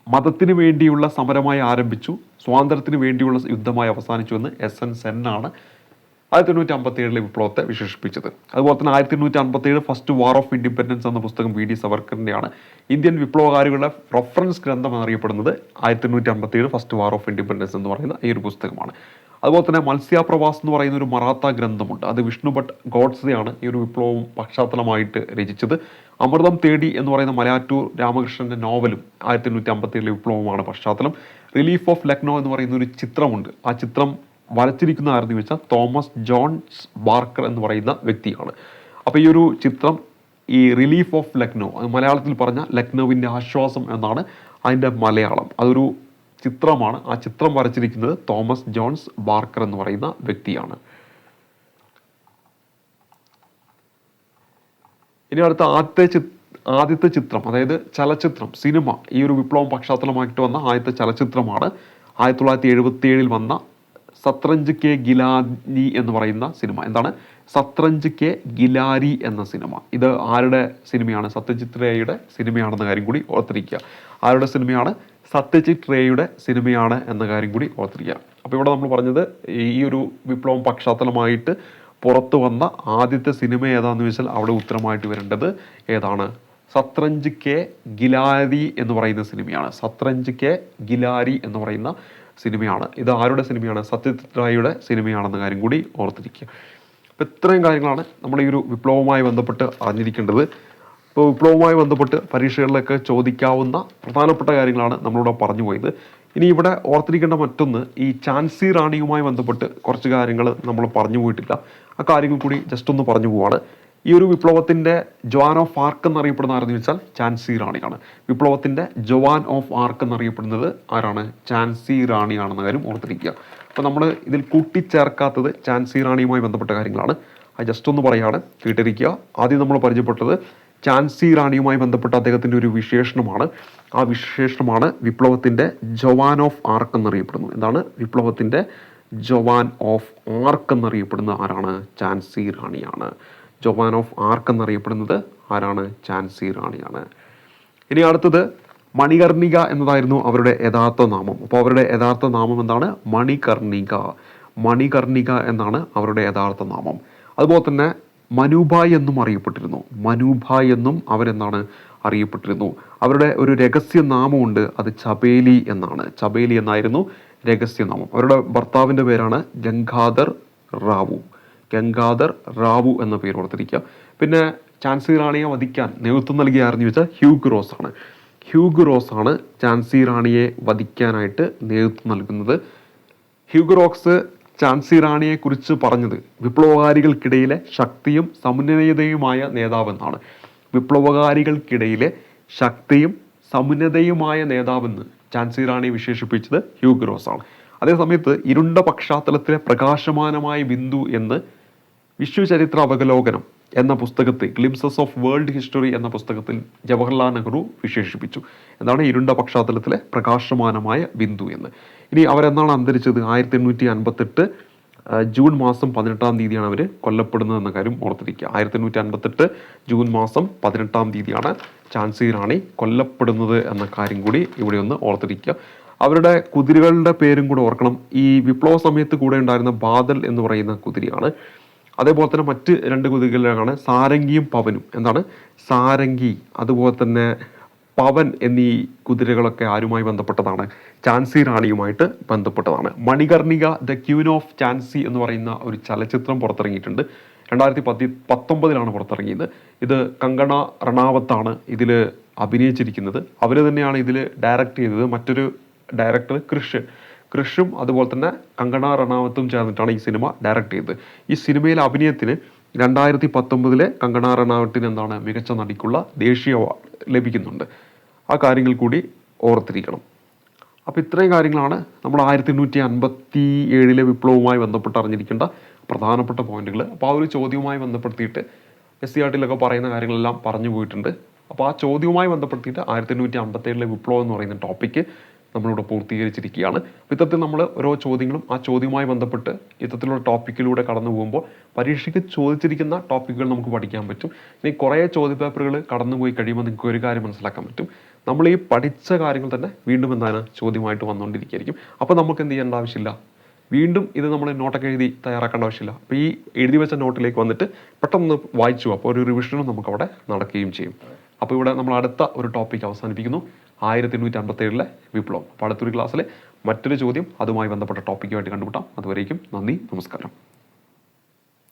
മതത്തിന് വേണ്ടിയുള്ള സമരമായി ആരംഭിച്ചു, സ്വാതന്ത്ര്യത്തിന് വേണ്ടിയുള്ള യുദ്ധമായി അവസാനിച്ചു എന്ന് എസ്.എൻ. സെൻ ആണ് 1857 വിപ്ലവത്തെ വിശേഷിപ്പിച്ചത്. അതുപോലെ തന്നെ 1857 ഫസ്റ്റ് വാർ ഓഫ് ഇൻഡിപെൻഡൻസ് എന്ന പുസ്തകം വി ഡി സവർക്കറിൻ്റെയാണ്. ഇന്ത്യൻ വിപ്ലവകാരികളുടെ റഫറൻസ് ഗ്രന്ഥം എന്നറിയപ്പെടുന്നത് 1857 ഫസ്റ്റ് വാർ ഓഫ് ഇൻഡിപെൻഡൻസ് എന്ന് പറയുന്ന ഈ ഒരു പുസ്തകമാണ്. അതുപോലെ തന്നെ മത്സ്യപ്രവാസ് എന്ന് പറയുന്ന ഒരു മറാത്ത ഗ്രന്ഥമുണ്ട്. അത് വിഷ്ണു ഭട്ട് ഗോഡ്സെയാണ് ഈ ഒരു വിപ്ലവവും പശ്ചാത്തലമായിട്ട് രചിച്ചത്. അമൃതം തേടി എന്ന് പറയുന്ന മലയാറ്റൂർ രാമകൃഷ്ണൻ്റെ നോവലും 1857 വിപ്ലവമാണ് പശ്ചാത്തലം. റിലീഫ് ഓഫ് ലക്നോ എന്ന് പറയുന്ന ഒരു ചിത്രമുണ്ട്. ആ ചിത്രം വരച്ചിരിക്കുന്ന ആരെന്ന് വെച്ചാൽ തോമസ് ജോൺസ് ബാർക്കർ എന്ന് പറയുന്ന വ്യക്തിയാണ്. അപ്പോൾ ഈ ഒരു ചിത്രം, ഈ റിലീഫ് ഓഫ് ലക്നോ, മലയാളത്തിൽ പറഞ്ഞ ലക്നൗവിൻ്റെ ആശ്വാസം എന്നാണ് അതിൻ്റെ മലയാളം. അതൊരു ചിത്രമാണ്. ആ ചിത്രം വരച്ചിരിക്കുന്നത് തോമസ് ജോൺസ് ബാർക്കർ എന്ന് പറയുന്ന വ്യക്തിയാണ്. ഇനി അടുത്ത ആദ്യത്തെ ചിത്രം, അതായത് ചലച്ചിത്രം, സിനിമ, ഈ ഒരു വിപ്ലവം പശ്ചാത്തലമായിട്ട് വന്ന ആദ്യത്തെ ചലച്ചിത്രമാണ് 1977 വന്ന സത്രഞ്ച് കെ ഗിലാരി എന്ന് പറയുന്ന സിനിമ. എന്താണ് സത്രഞ്ച് കെ ഗിലാരി എന്ന സിനിമ? ഇത് ആരുടെ സിനിമയാണ്? സത്യജിത് റേയുടെ സിനിമയാണെന്ന കാര്യം കൂടി ഓർത്തിരിക്കുക. ആരുടെ സിനിമയാണ്? സത്യജിത് റേയുടെ സിനിമയാണ് എന്ന കാര്യം കൂടി ഓർത്തിരിക്കുക. അപ്പോൾ ഇവിടെ നമ്മൾ പറഞ്ഞത് ഈ ഒരു വിപ്ലവം പശ്ചാത്തലമായിട്ട് പുറത്തു വന്ന ആദ്യത്തെ സിനിമ ഏതാണെന്ന് വെച്ചാൽ അവിടെ ഉത്തരമായിട്ട് വരേണ്ടത് ഏതാണ്? സത്രഞ്ച് കെ ഗിലാരി എന്ന് പറയുന്ന സിനിമയാണ്. സത്രഞ്ച് കെ ഗിലാരി എന്ന് പറയുന്ന സിനിമയാണ്. ഇത് ആരുടെ സിനിമയാണ്? സത്യജിത് റായിയുടെ സിനിമയാണെന്ന കാര്യം കൂടി ഓർത്തിരിക്കുക. അപ്പോൾ ഇത്രയും കാര്യങ്ങളാണ് നമ്മൾ ഈ ഒരു വിപ്ലവവുമായി ബന്ധപ്പെട്ട് അറിഞ്ഞിരിക്കേണ്ടത്. ഇപ്പോൾ വിപ്ലവവുമായി ബന്ധപ്പെട്ട് പരീക്ഷകളിലൊക്കെ ചോദിക്കാവുന്ന പ്രധാനപ്പെട്ട കാര്യങ്ങളാണ് നമ്മളിവിടെ പറഞ്ഞു പോയത്. ഇനി ഇവിടെ ഓർത്തിരിക്കേണ്ട മറ്റൊന്ന്, ഈ ഝാൻസി റാണിയുമായി ബന്ധപ്പെട്ട് കുറച്ച് കാര്യങ്ങൾ നമ്മൾ പറഞ്ഞു പോയിട്ടില്ല. ആ കാര്യങ്ങൾ കൂടി ജസ്റ്റ് ഒന്ന് പറഞ്ഞു പോവാണ്. ഈ ഒരു വിപ്ലവത്തിൻ്റെ ജവാൻ ഓഫ് ആർക്ക് എന്നറിയപ്പെടുന്ന ആരെന്ന് വെച്ചാൽ ഝാൻസി റാണിയാണ്. വിപ്ലവത്തിൻ്റെ ജവാൻ ഓഫ് ആർക്ക് എന്നറിയപ്പെടുന്നത് ആരാണ്? ഝാൻസി റാണിയാണെന്ന കാര്യം ഓർത്തിരിക്കുക. അപ്പോൾ നമ്മൾ ഇതിൽ കൂട്ടിച്ചേർക്കാത്തത് ഝാൻസി റാണിയുമായി ബന്ധപ്പെട്ട കാര്യങ്ങളാണ്. അത് ജസ്റ്റ് ഒന്ന് പറയുകയാണ്, കേട്ടിരിക്കുക. ആദ്യം നമ്മൾ പരിചയപ്പെട്ടത് ഝാൻസി റാണിയുമായി ബന്ധപ്പെട്ട അദ്ദേഹത്തിൻ്റെ ഒരു വിശേഷണമാണ്. ആ വിശേഷണമാണ് വിപ്ലവത്തിൻ്റെ ജവാൻ ഓഫ് ആർക്ക് എന്നറിയപ്പെടുന്നു. എന്താണ്? വിപ്ലവത്തിൻ്റെ ജവാൻ ഓഫ് ആർക്ക് എന്നറിയപ്പെടുന്ന ആരാണ്? ഝാൻസി റാണിയാണ്. ജവാൻ ഓഫ് ആർക്ക് എന്നറിയപ്പെടുന്നത് ആരാണ്? ഝാൻസി റാണിയാണ്. ഇനി അടുത്തത് മണികർണിക എന്നതായിരുന്നു അവരുടെ യഥാർത്ഥ നാമം. അപ്പോൾ അവരുടെ യഥാർത്ഥ നാമം എന്താണ്? മണികർണിക. മണികർണിക എന്നാണ് അവരുടെ യഥാർത്ഥ നാമം. അതുപോലെ തന്നെ മനുഭായ് എന്നും അറിയപ്പെട്ടിരുന്നു. മനുഭായ് എന്നും അവരെന്താണ് അറിയപ്പെട്ടിരുന്നു. അവരുടെ ഒരു രഹസ്യ നാമമുണ്ട്, അത് ചബേലി എന്നാണ്. ചബേലി എന്നായിരുന്നു രഹസ്യനാമം. അവരുടെ ഭർത്താവിൻ്റെ പേരാണ് ഗംഗാധർ റാവു. ഗംഗാധർ റാവു എന്ന പേര് ഓർത്തിരിക്കുക. പിന്നെ ഝാൻസി റാണിയെ വധിക്കാൻ നേതൃത്വം നൽകിയ ആരെന്ന് ചോദിച്ചാൽ ഹ്യൂഗ് റോസ് ആണ്. ഹ്യൂഗ് റോസ് ആണ് ഝാൻസി റാണിയെ വധിക്കാനായിട്ട് നേതൃത്വം നൽകുന്നത്. ഹ്യൂഗ് റോസ് ഝാൻസി റാണിയെക്കുറിച്ച് പറഞ്ഞത് വിപ്ലവകാരികൾക്കിടയിലെ ശക്തിയും സമുന്നതയുമായ നേതാവെന്നാണ്. വിപ്ലവകാരികൾക്കിടയിലെ ശക്തിയും സമുന്നതയുമായ നേതാവെന്ന് ഝാൻസി റാണിയെ വിശേഷിപ്പിച്ചത് ഹ്യൂഗ് റോസ് ആണ്. അതേസമയത്ത് ഇരുണ്ട പശ്ചാത്തലത്തിലെ പ്രകാശമാനമായ ബിന്ദു എന്ന് വിശ്വചരിത്ര അവലോകനം എന്ന പുസ്തകത്തിൽ, ഗ്ലിംസസ് ഓഫ് വേൾഡ് ഹിസ്റ്ററി എന്ന പുസ്തകത്തിൽ ജവഹർലാൽ നെഹ്റു വിശേഷിപ്പിച്ചു. എന്താണ്? ഇരുണ്ട പശ്ചാത്തലത്തിലെ പ്രകാശമാനമായ ബിന്ദു എന്ന്. ഇനി അവരെന്നാണ് അന്തരിച്ചത്? 1858 ജൂൺ മാസം 18-ാം തീയതിയാണ് അവർ കൊല്ലപ്പെടുന്നത് എന്ന കാര്യം ഓർത്തിരിക്കുക. 1858 ജൂൺ മാസം 18-ാം തീയതിയാണ് ഝാൻസി റാണി കൊല്ലപ്പെടുന്നത് എന്ന കാര്യം കൂടി ഇവിടെ ഒന്ന് ഓർത്തിരിക്കുക. അവരുടെ കുതിരകളുടെ പേരും കൂടെ ഓർക്കണം. ഈ വിപ്ലവ സമയത്ത് കൂടെ ഉണ്ടായിരുന്ന ബാദൽ എന്ന് പറയുന്ന കുതിരയാണ്. അതേപോലെ തന്നെ മറ്റ് 2 കുതിരകളാണ് സാരംഗിയും പവനും. എന്താണ്? സാരംഗി അതുപോലെ തന്നെ പവൻ എന്നീ കുതിരകളൊക്കെ ആരുമായി ബന്ധപ്പെട്ടതാണ്? ഝാൻസി റാണിയുമായിട്ട് ബന്ധപ്പെട്ടതാണ്. Manikarnika the queen of Jhansi എന്ന് പറയുന്ന ഒരു ചലച്ചിത്രം പുറത്തിറങ്ങിയിട്ടുണ്ട്. 2019 പുറത്തിറങ്ങിയത്. ഇത് കങ്കണ റണാവത്താണ് ഇതിൽ അഭിനയിച്ചിരിക്കുന്നത്. അവർ തന്നെയാണ് ഇതിൽ ഡയറക്റ്റ് ചെയ്തത്. മറ്റൊരു ഡയറക്ടർ കൃഷും അതുപോലെ തന്നെ കങ്കണ റണാവത്തും ചേർന്നിട്ടാണ് ഈ സിനിമ ഡയറക്റ്റ് ചെയ്തത്. ഈ സിനിമയിലെ അഭിനയത്തിന് 2019 കങ്കണ റണാവത്തിന് എന്താണ് മികച്ച നടിക്കുള്ള ദേശീയ അവാർഡ് ലഭിക്കുന്നുണ്ട്. ആ കാര്യങ്ങൾ കൂടി ഓർത്തിരിക്കണം. അപ്പോൾ ഇത്രയും കാര്യങ്ങളാണ് നമ്മൾ 1857 വിപ്ലവവുമായി ബന്ധപ്പെട്ട് അറിഞ്ഞിരിക്കേണ്ട പ്രധാനപ്പെട്ട പോയിന്റുകൾ. അപ്പോൾ ആ ഒരു ചോദ്യവുമായി ബന്ധപ്പെടുത്തിയിട്ട് SCERT പറയുന്ന കാര്യങ്ങളെല്ലാം പറഞ്ഞു പോയിട്ടുണ്ട്. അപ്പോൾ ആ ചോദ്യവുമായി ബന്ധപ്പെടുത്തിയിട്ട് 1857 വിപ്ലവം എന്ന് പറയുന്ന ടോപ്പിക്ക് നമ്മളിവിടെ പൂർത്തീകരിച്ചിരിക്കുകയാണ്. ഇത്തരത്തിൽ നമ്മൾ ഓരോ ചോദ്യങ്ങളും ആ ചോദ്യവുമായി ബന്ധപ്പെട്ട് ഇത്തരത്തിലുള്ള ടോപ്പിക്കിലൂടെ കടന്നു പോകുമ്പോൾ പരീക്ഷയ്ക്ക് ചോദിച്ചിരിക്കുന്ന ടോപ്പിക്കുകൾ നമുക്ക് പഠിക്കാൻ പറ്റും. ഇനി കുറേ ചോദ്യപേപ്പറുകൾ കടന്നുപോയി കഴിയുമ്പോൾ നിങ്ങൾക്ക് ഒരു കാര്യം മനസ്സിലാക്കാൻ പറ്റും. നമ്മൾ ഈ പഠിച്ച കാര്യങ്ങൾ തന്നെ വീണ്ടും എന്താണ് ചോദ്യമായിട്ട് വന്നുകൊണ്ടിരിക്കുകയായിരിക്കും. അപ്പോൾ നമുക്ക് എന്ത് ചെയ്യേണ്ട ആവശ്യമില്ല, വീണ്ടും ഇത് നമ്മൾ നോട്ടൊക്കെ എഴുതി തയ്യാറാക്കേണ്ട ആവശ്യമില്ല. അപ്പോൾ ഈ എഴുതി വെച്ച നോട്ടിലേക്ക് വന്നിട്ട് പെട്ടെന്ന് വായിച്ചു, അപ്പോൾ ഒരു റിവിഷനും നമുക്കവിടെ നടക്കുകയും ചെയ്യും. അപ്പോൾ ഇവിടെ നമ്മൾ അടുത്ത ഒരു ടോപ്പിക്ക് അവസാനിപ്പിക്കുന്നു, 1857 വിപ്ലവം. അപ്പോൾ അടുത്തൊരു ക്ലാസ്സിൽ മറ്റൊരു ചോദ്യം അതുമായി ബന്ധപ്പെട്ട ടോപ്പിക്കുമായിട്ട് കണ്ടുമുട്ടാം. അതുവരേക്കും നന്ദി, നമസ്കാരം.